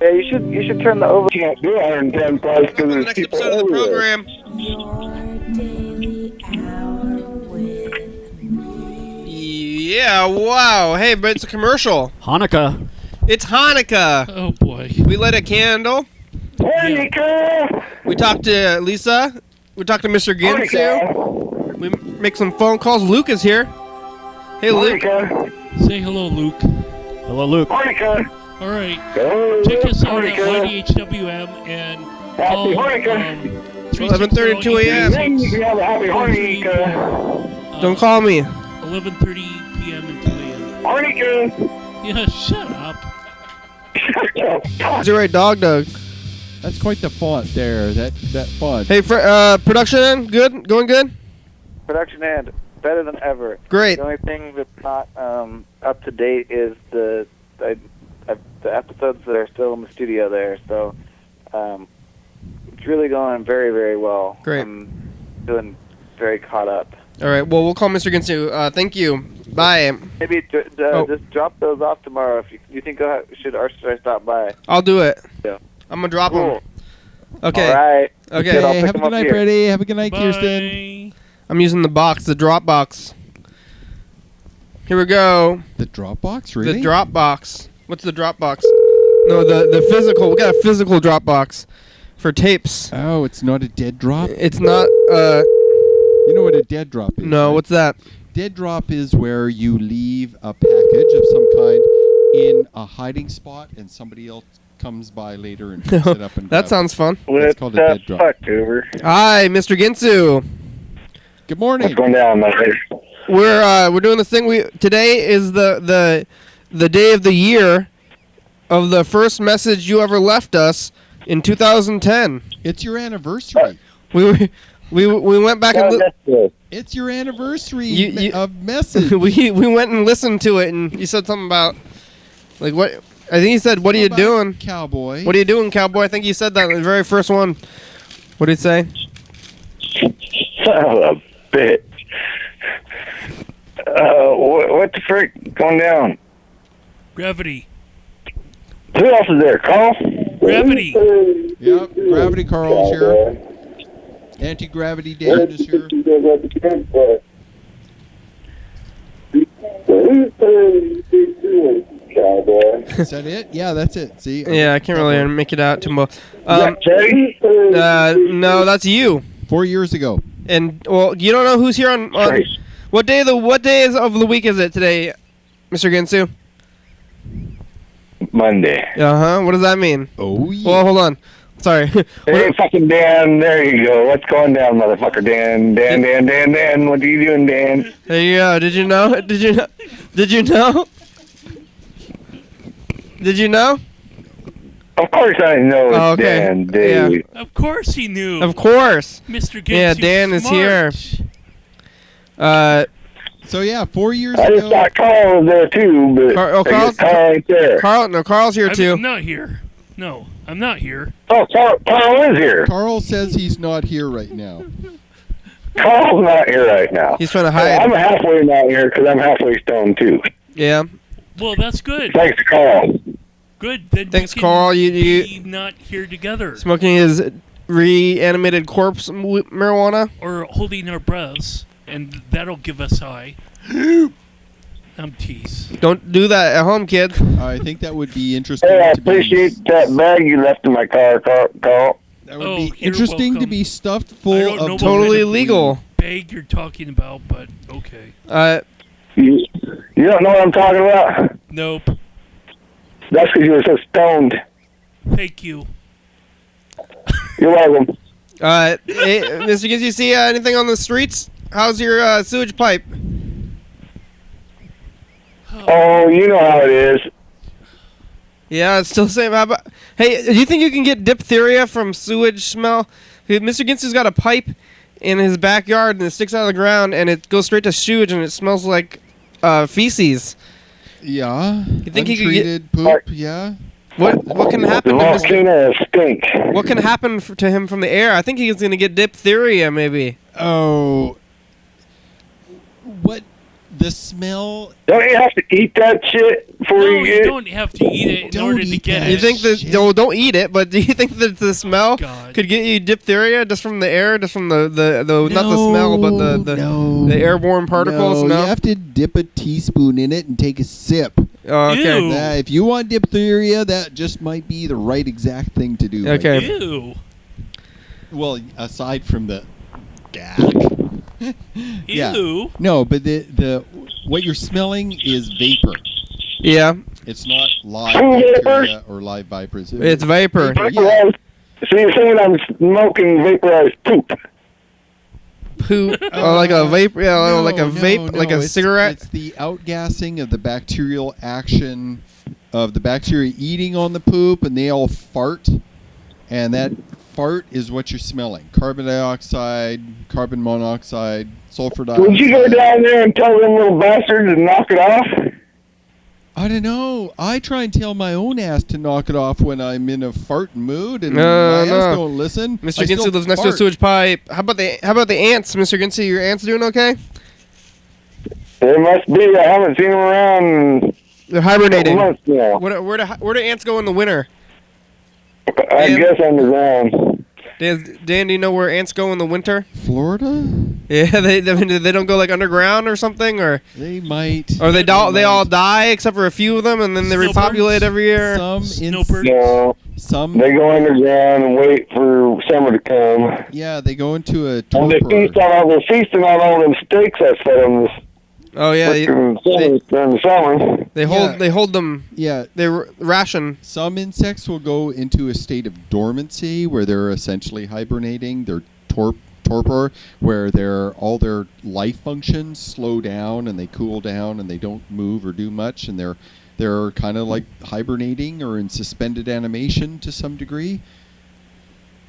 Yeah, you should turn the over. Can't do 110 plus Welcome because to the there's next people episode of the everywhere. program. Your daily hour with me. Yeah. Wow. Hey, but it's a commercial. Hanukkah. It's Hanukkah. Oh boy. We lit a candle. Hanukkah! We talked to Lisa. We talked to Mr. Ginsu. Hanukkah! We make some phone calls. Luke is here. Hey, Luke. Hanukkah! Say hello, Luke. Hello, Luke. Hanukkah! All right. Oh, Check us out at Hanukkah! YDHWM and Happy call Hanukkah! 11:32 a.m. Ring if you have a happy Hanukkah! Don't call me. 11:30 p.m. and 2 a.m. Hanukkah! Yeah, shut up. Is it right, dog? That's quite the font there. That font. Hey, production, good? Going good? Production end. Better than ever. Great. The only thing that's not up to date is the episodes that are still in the studio there. So it's really going very, very well. Great. I'm feeling very caught up. All right. Well, we'll call Mr. Ginsu. Thank you. Bye. Maybe just drop those off tomorrow if you think should I stop by. I'll do it. Yeah. I'm gonna drop Cool. them. Okay. All right. Okay. Good, I'll Hey, pick have a them good up night, here. Freddie. Have a good night, Kirsten. Bye. I'm using the box, the drop box. Here we go. The Dropbox, really? The drop box. What's the drop box? No, the physical. We got a physical drop box for tapes. Oh, it's not a dead drop. It's not. You know what a dead drop is? No. right? What's that? Dead drop is where you leave a package of some kind in a hiding spot, and somebody else comes by later and picks it up and That grabs sounds fun. it. It's called a dead drop. Over. Hi, Mr. Ginsu. Good morning. What's going down, my lady? We're doing this thing. Today is the day of the year of the first message you ever left us in 2010. It's your anniversary. We went back and It's your anniversary You- of message. we went and listened to it, and you said something about like what I think you said. What are you How about doing? Cowboy? What are you doing, cowboy? I think you said that in the very first one. What did he say? Son of a bitch. What the frick going down? Gravity. Who else is there? Carl? Gravity. Yep, Gravity Carl's here. Anti-Gravity Dan is here. Is that it? Yeah, that's it. See? Yeah, I can't really make it out too much. Jay? No, that's you. 4 years ago. And well, you don't know who's here on Trace. what day of the week is it today, Mr. Ginsu? Monday. What does that mean? Oh, yeah. Well, hold on. Sorry. Hey, fucking Dan, there you go. What's going down, motherfucker? Dan. What are you doing, Dan? There you go. Did you know? Did you know? Did you know? Did you know? Of course I know it's Oh, okay. Dan, Dave. Of course he knew. Of course. Mr. Ginsu. Yeah, Dan is here. So, yeah, 4 years I just ago. thought Carl was there too, but I guess Carl ain't there. Carl's here too. I'm not here. No, I'm not here. Oh, Carl is here. Carl says he's not here right now. Carl's not here right now. He's trying to Well, hide. I'm halfway not here because I'm halfway stoned too. Yeah. Well, that's good. Thanks, Carl. Good. Then Thanks, we can Carl. be You not here together smoking his reanimated corpse marijuana. or holding our breaths, and that'll give us high. I'm teased. Don't do that at home, kid. I think that would be interesting. Hey, I to be- appreciate that bag you left in my car, Carl. That would Oh, be you're interesting to welcome. be stuffed I full don't know of what Totally kind of legal. bag you're talking about, but okay. You don't know what I'm talking about? Nope. That's because you were so stoned. Thank you. You're welcome. Hey, Mr. Gibbs, you see anything on the streets? How's your sewage pipe? Oh, you know how it is. Yeah, it's still the same. How about, hey, do you think you can get diphtheria from sewage smell? Mr. Ginsu's got a pipe, in his backyard and it sticks out of the ground and it goes straight to sewage and it smells like feces. Yeah. You think he could Untreated poop? Yeah. What can The happen to Mr. volcano stink. What can happen to him from the air? I think he's going to get diphtheria, maybe. Oh. What? The smell? Don't you have to eat that shit before No, you you get it? don't have to eat it in Don't order to eat get that. it. You think that? shit. No, don't eat it. But do you think that the smell God. could get you diphtheria just from the air, just from the not the smell, but the airborne particles? No. You have to dip a teaspoon in it and take a sip. Oh, okay. Ew. If you want diphtheria, that just might be the right exact thing to do. Okay. Ew. Well, aside from the gag. Yeah. Ew. No, but the what you're smelling is vapor. Yeah, It's not live Ooh, bacteria or live vipers. it's vapor. Yeah. Vaporized. So you're saying I'm smoking vaporized poop? Poop, like a vape, like a vape, like a it's, cigarette. It's the outgassing of the bacterial action of the bacteria eating on the poop, and they all fart, and that fart is what you're smelling: carbon dioxide, carbon monoxide, sulfur dioxide. Would you go down there and tell them little bastards to knock it off? I don't know. I try and tell my own ass to knock it off when I'm in a farting mood, and No, my no. ass don't listen. Mr. I Ginsey still lives next to a fart. sewage pipe. How about the ants, Mr. Ginsey? Your ants doing okay? There must be. I haven't seen them around in They're a hibernating. month now. Where do ants go in the winter? I Dan? guess on the ground. Dan, do you know where ants go in the winter? Florida? Yeah, they don't go like underground or something, or They might. they all might. die except for a few of them, and then they Snowbirds? repopulate every year. Some Snowbirds? No, Some. they go underground and wait for summer to come. Yeah, they go into a And they torpor. they're feasting on all them steaks I fed them this Oh yeah, frickin' during the summer. they hold them. Yeah, They ration. some insects will go into a state of dormancy where they're essentially hibernating. They're torpor, where all their life functions slow down and they cool down and they don't move or do much, and they're kind of like hibernating or in suspended animation to some degree.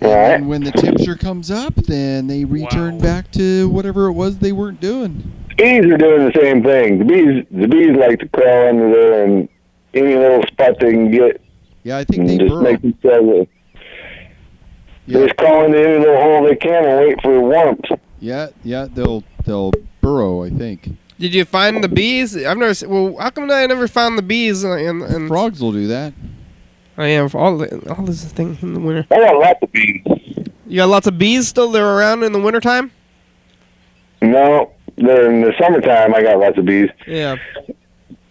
Right. And when the temperature comes up, then they return Wow. back to whatever it was they weren't doing. Bees are doing the same thing. The bees like to crawl under there and any little spot they can get Yeah, I think and they just burrow. make themselves. Yeah. They just crawl into any little hole they can and wait for warmth. Yeah, they'll burrow, I think. Did you find the bees? I've never. Well, how come I never found the bees? And Frogs will do that. I am for all this thing in the winter. I got lots of bees. You got lots of bees still there around in the wintertime? No, they're in the summertime. I got lots of bees. Yeah.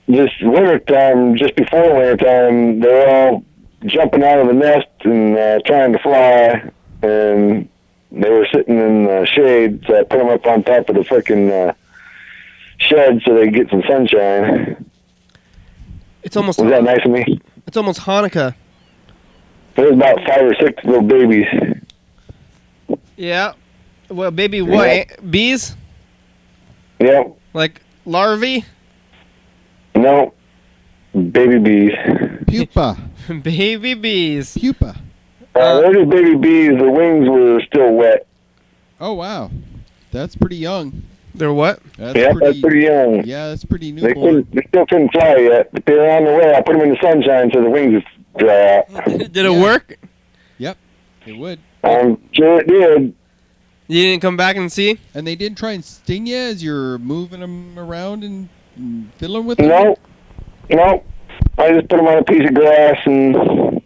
This wintertime, just before wintertime, they're all jumping out of the nest and trying to fly, and they were sitting in the shade, so I put them up on top of the frickin' shed so they get some sunshine. It's almost. Was that nice of me? It's almost Hanukkah. There's about 5 or 6 little babies. Yeah. Well, baby, what? Yeah. Bees? Yep. Like larvae? No. Baby bees. Pupa. Baby bees. Pupa. They're just baby bees. The wings were still wet. Oh, wow. That's pretty young. They're what? That's Yep, that's pretty young. Yeah, that's pretty They newborn. still couldn't fly yet, but they're on their way. I put them in the sunshine so the wings would dry out. Did it work? Yep, it would. I'm sure it did. You didn't come back and see? And they didn't try and sting you as you're moving them around and fiddling with them? No. I just put them on a piece of grass and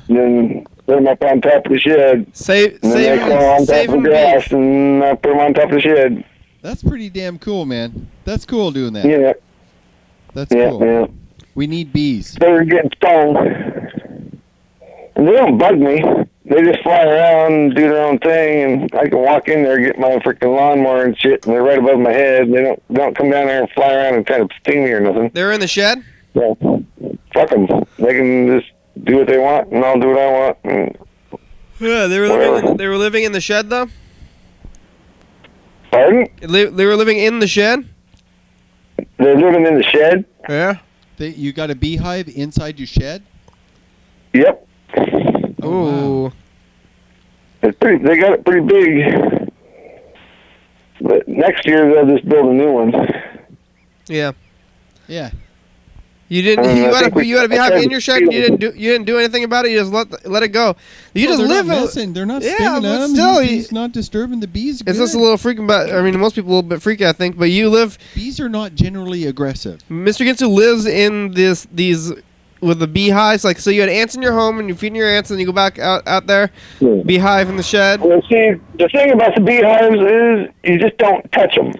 then put them up on top of the shed. Save And then they crawl on top of the saving grass bees. and I put them on top of the shed. That's pretty damn cool, man. That's cool doing that. Yeah. That's Yeah, cool. yeah. We need bees. They're getting stung. And they don't bug me. They just fly around and do their own thing, and I can walk in there, get my freaking lawnmower and shit, and they're right above my head. They don't come down there and fly around and try to sting me or nothing. They're in the shed? Yeah. Fuck them. They can just do what they want, and I'll do what I want. And Yeah, they were living in the shed though? pardon? They were living in the shed? They're living in the shed? Yeah. You got a beehive inside your shed? Yep. Oh, wow. Ooh. It's pretty. They got it pretty big. But next year they'll just build a new one. Yeah. Yeah. You didn't. I You think had to be I in your shed. And you didn't do anything about it. You just let it go. You just they're live. Not messing. They're not Yeah, stinging but them. still, He's not disturbing the bees. It's just a little freaking. But I mean, most people a little bit freaky, I think. But you live. Bees are not generally aggressive. Mr. Ginsu lives in these with the beehives. Like, so you had ants in your home, and you're feeding your ants, and you go back out there, Yeah. beehive in the shed. Well, see, the thing about the beehives is you just don't touch them.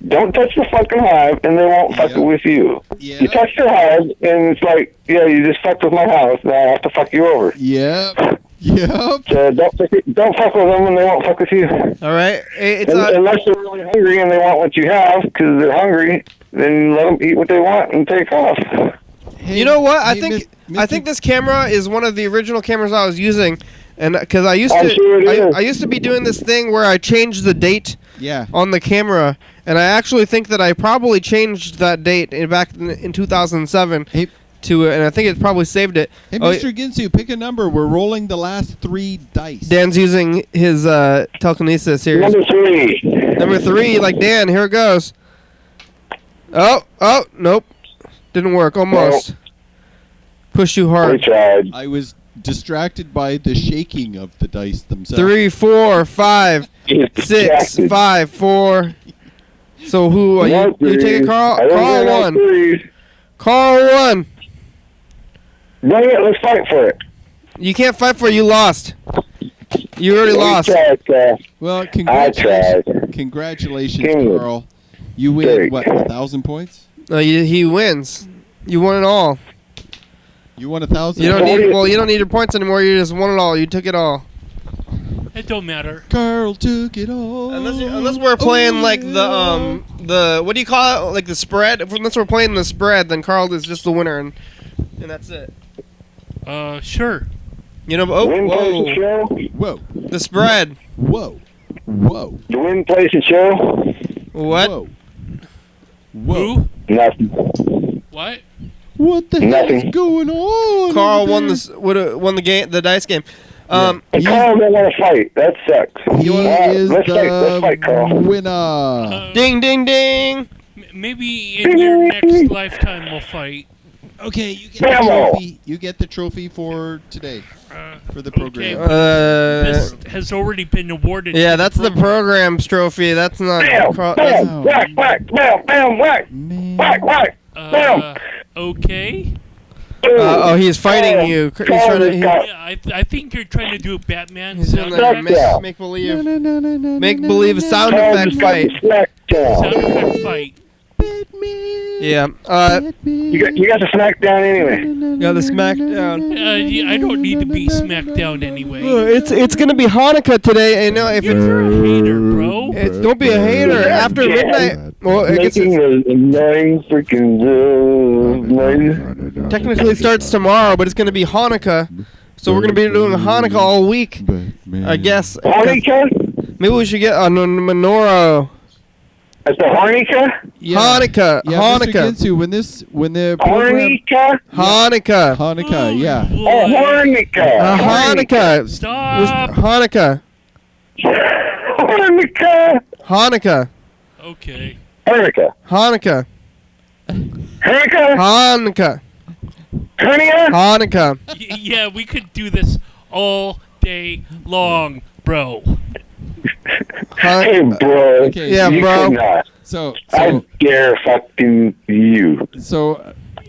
Don't touch the fucking hive, and they won't fuck with you. Yeah. You touch their hive, and it's like, yeah, you just fucked with my house. Now I have to fuck you over. Yep. Yep. So don't fuck with them, and they won't fuck with you. All right. It's Unless they're really hungry and they want what you have, because they're hungry, then let them eat what they want and take off. Hey, you know what? I hey, think Mr. I think this camera is one of the original cameras I was using, and because I I'm sure it is. I used to be doing this thing where I changed the date Yeah. on the camera, and I actually think that I probably changed that date back in 2007 Hey. to and I think it probably saved it. Hey, Oh, Mr. Ginsu, pick a number. We're rolling the last 3 dice. Dan's using his telekinesis here. Number 3. Number 3, like Dan. Here it goes. Oh, nope, didn't work. Almost. Push too We hard. tried. I was distracted by the shaking of the dice themselves. 3, 4, 5, He's 6, distracted. 5, 4. So who? You take it, Carl. I don't Carl know 1. threes. Carl 1. Bring it. Let's fight for it. You can't fight for it. You lost. You already We lost. tried, Well, I congratulations, tried. congratulations, King. Carl. You win, Derek. what, 1,000 points? No, he wins. You won it all. You won 1,000? You don't need. Well, you don't need your points anymore. You just won it all. You took it all. It don't matter. Carl took it all. Unless we're playing like the what do you call it? Like the spread. Unless we're playing the spread, then Carl is just the winner, and that's it. Sure. You know. Win, place, and Whoa. show. Whoa. The spread. Whoa. Whoa. The win, place, and show. What? Whoa. Whoa. Who? Nothing. What? What the hell Nothing. is going on? Carl over won there? this. Won the game. The dice game. And Carl don't want to fight. That sucks. He is let's fight, Carl. the winner. Ding ding ding. Maybe in your next lifetime we'll fight. Okay, you get the Bammo. trophy. You get the trophy for today, for the program. This has already been awarded. Yeah, to that's the program's trophy. That's not. Bam, Carl, bam, Oh. whack, whack, bam, bam, whack, Man. whack, whack. Bam. Okay. he's fighting you. He's Carl trying to. just got Yeah, I think you're trying to do a Batman He's doing sound that effect. make believe. Make believe sound Carl effect just got fight. the Sound smackdown. effect fight. Yeah. You got the smackdown anyway. Got the smackdown. Yeah, I don't need to be smacked down anyway. It's gonna be Hanukkah today. And if You're a hater, bro. don't be a hater after midnight. Well, I guess Making it the annoying freaking noise. technically starts tomorrow, but it's gonna be Hanukkah. So we're gonna be doing Hanukkah all week. I guess. Hanukkah? Maybe we should get a menorah. It's the Hanukkah? Yeah. Hanukkah. Yeah, Hanukkah. Mr. Ginsu, when the program Hanukkah? Hanukkah. Hanukkah, yeah. Oh, Hanukkah. Hanukkah. Stop. Hanukkah. Hanukkah. Hanukkah. Okay. Hanukkah. Hanukkah. Hanukkah. Hanukkah. Hanukkah. Hanukkah. Yeah, we could do this all day long, bro. Hey, bro. Okay, Yeah, you bro. could not. So, I dare fucking you.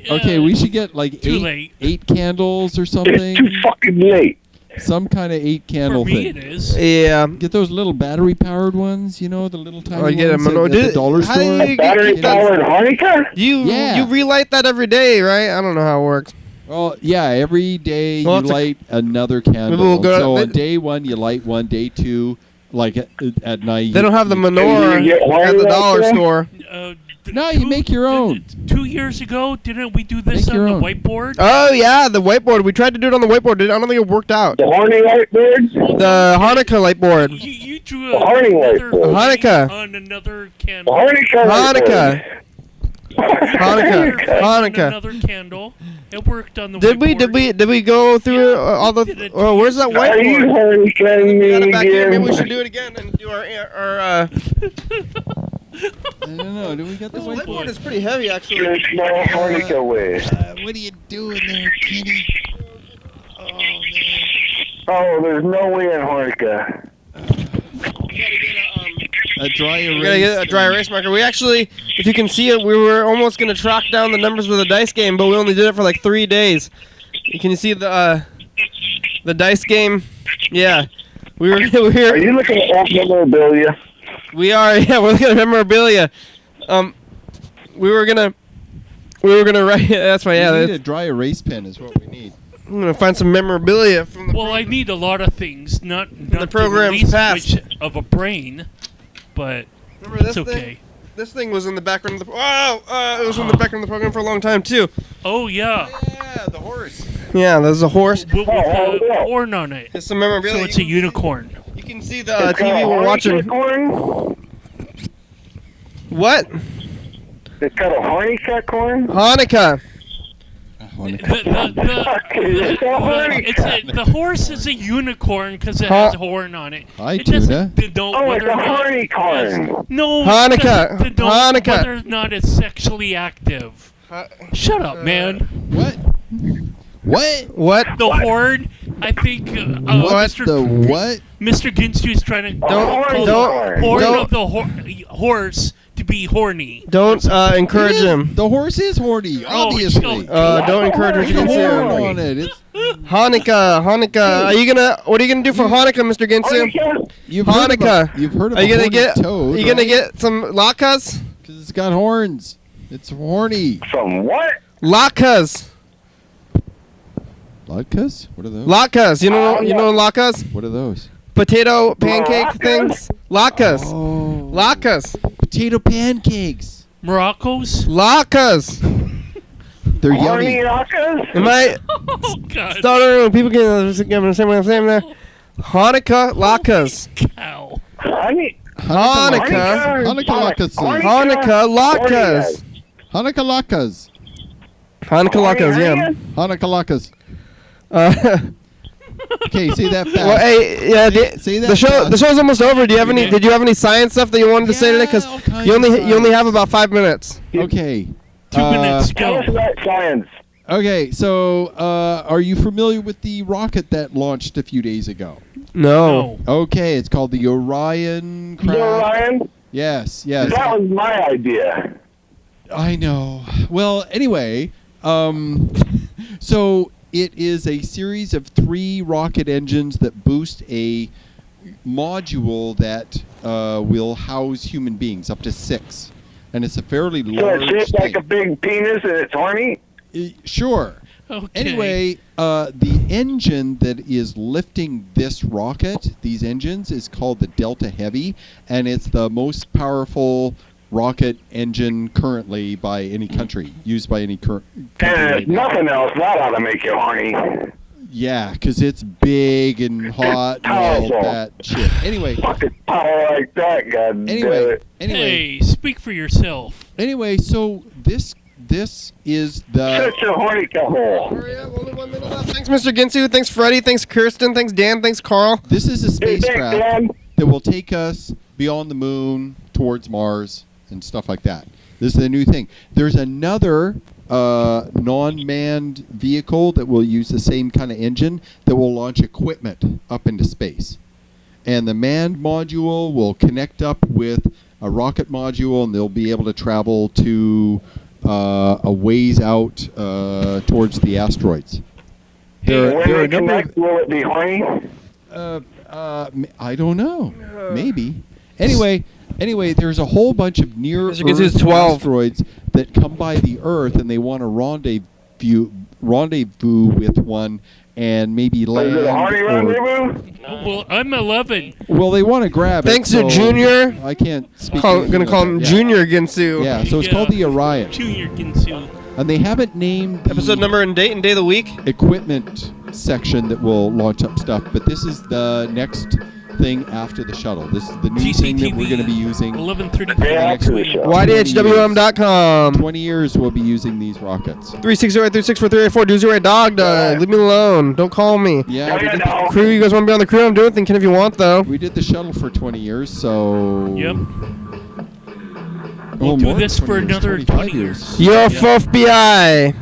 okay, we should get like Too late. 8 candles or It's something. too fucking late. Some kind of 8 candle For me, thing. it is. Yeah. Get those little battery-powered ones, you know, the little tiny Oh, you get a ones mono- at the did- dollar how do store. you get- Battery powered Hanukkah? Yeah. You relight that every day, right? I don't know how it works. Well, yeah, every day Well, you it's a- light another candle. we'll go- So they- on day 1, you light one. Day 2, like at night. They don't have the you menorah get one at the right dollar there? store. No, you make your own. 2 years ago, didn't we do this Make on your the own. whiteboard? Oh yeah, the whiteboard. We tried to do it on the whiteboard. I don't think it worked out. The horny whiteboard? The Hanukkah light board. You drew The Hanukkah another whiteboard. Hanukkah. on another The candle. Hanukkah. Hanukkah. Hanukkah. Another candle. It worked on the Did we go through all did the? it. Oh, where's that Are you whiteboard? kidding We got it me back here. Maybe we again? should do it again and do our. I don't know. Do we got the This whiteboard? whiteboard is pretty heavy, actually. There's no Hanukkah way. What are you doing there, kitty? Oh, man. Oh, there's no way in Hanukkah. A dry erase. We gotta get a dry erase marker. We actually, if you can see it, we were almost gonna track down the numbers for the dice game, but we only did it for like 3 days. Can you see the dice game? Yeah, we were. Are you looking at old memorabilia? We are. Yeah, we're looking at memorabilia. We were gonna write. That's why. Yeah, We need a dry erase pen is what we need. I'm gonna find some memorabilia from the. Well, I need a lot of things, not the program's the least past. which of a brain, but Remember this it's okay. thing? This thing was in the background of the. It was in the background of the program for a long time too. Oh yeah, Yeah, the horse. Yeah, there's a horse. with a horn on it. It's some memorabilia. So it's a unicorn. You can see the TV we're watching. What? It's got a Hanukkah corn? Hanukkah. The horse is a unicorn because it has a horn on it. Hi, It doesn't Tuna. denote Oh, it's whether a or not Hanukkah. no Hanukkah. it doesn't denote Hanukkah. whether or not it's sexually active. Shut up, man. What? What? What? The horn. I think What Mr. the what? Mr. Ginsu is trying to Don't- call don't- the horn don't- of the horse to be horny. Don't encourage him. The horse is horny, Oh, obviously. Don't encourage There's Mr. a horn Ginsu. on it. It's, Hanukkah. What are you gonna do for Hanukkah, Mr. Ginsu? you've heard of Hanukkah. a, you've heard of Are you a gonna horny get? toad, Are you gonna get some latkes? Because it's got horns. It's horny. Some what? Latkes. Latkes? What are those? Latkes. You know latkes? What are those? Potato pancake things. Latkes. Oh. Latkes. Potato pancakes. Morocco's? Latkes. They're Horny yummy. latkes? Am I Oh God! stuttering? People can understand what I'm saying there. Hanukkah latkes. Cow. Honey. Hanukkah. Hanukkah latkes. Hanukkah latkes. Hanukkah latkes. Hanukkah latkes. Yeah. Hanukkah latkes. Okay, say that fast. Well, hey, yeah. Say that The fast. show's almost over. Did you have any science stuff that you wanted to say today? Because all kinds you of only have science. about 5 minutes. Okay. 2 minutes, Tell go. us about science. Okay, so are you familiar with the rocket that launched a few days ago? No. Okay, it's called the Orion craft. Joe Ryan? Yes, yes. That was my idea. I know. Well, anyway, so it is a series of 3 rocket engines that boost a module that will house human beings, up to 6. And it's a fairly So large it's shaped like thing. a big penis and it's horny? Sure. Okay. Anyway, the engine that is lifting this rocket, these engines, is called the Delta Heavy, and it's the most powerful rocket engine currently by any country, used by any country. And right there's now. nothing else that ought to make you horny. Yeah, because it's big and hot and all Powerful. that shit. Anyway, Fucking power like that, god damn anyway, it. Hey, speak for yourself. Anyway, so this is the Such a horny hole. Hurry up, only 1 minute left. Thanks, Mr. Ginsu. Thanks, Freddie. Thanks, Kirsten. Thanks, Dan. Thanks, Carl. this is a Hey, thanks, spacecraft Dan. that will take us beyond the moon towards Mars and stuff like that. This is the new thing. There's another non-manned vehicle that will use the same kind of engine that will launch equipment up into space. And the manned module will connect up with a rocket module, and they'll be able to travel to a ways out towards the asteroids. There When are a they number of connect, will it be horny? I don't know. Maybe. Anyway, there's a whole bunch of near As you can see, it's Earth 12. asteroids that come by the Earth, and they want to rendezvous with one and maybe land. Is it a horny or- rendezvous? Well, I'm 11. Well, they want to grab Thanks it. to so Junior. I can't speak. Gonna call him Yeah. Junior Ginsu. Yeah, so it's Yeah. called the Orion, Junior Ginsu. and they haven't named the Episode number and date and day of the week. equipment section that will launch up stuff, but this is the next thing after the shuttle. This is the new thing that we're going to be using. 11:30 Day after the p.m. show. YDHWM.com. 20 years we'll be using these rockets. 360-836-4384. Do zero dog. Leave me alone. Don't call me. Yeah, we did, the, Crew, you guys want to be on the crew? I'm doing anything if you want, though. we did the shuttle for 20 years, so... Yep. Oh, We'll do more this than for 20 years, another 25 20 years. Yo, Yeah. FBI.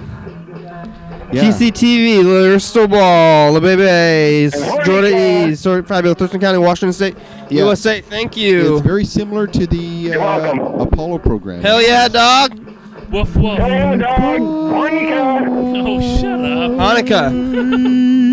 Yeah. TCTV, Crystal Ball, the babies, Georgia East, Fabulous, Thurston County, Washington State, Yeah. USA. Thank you. It's very similar to the welcome. Apollo program. Hell yeah, dog. Woof woof. Hey, dog. Monica. Oh, shut up. Hanukkah.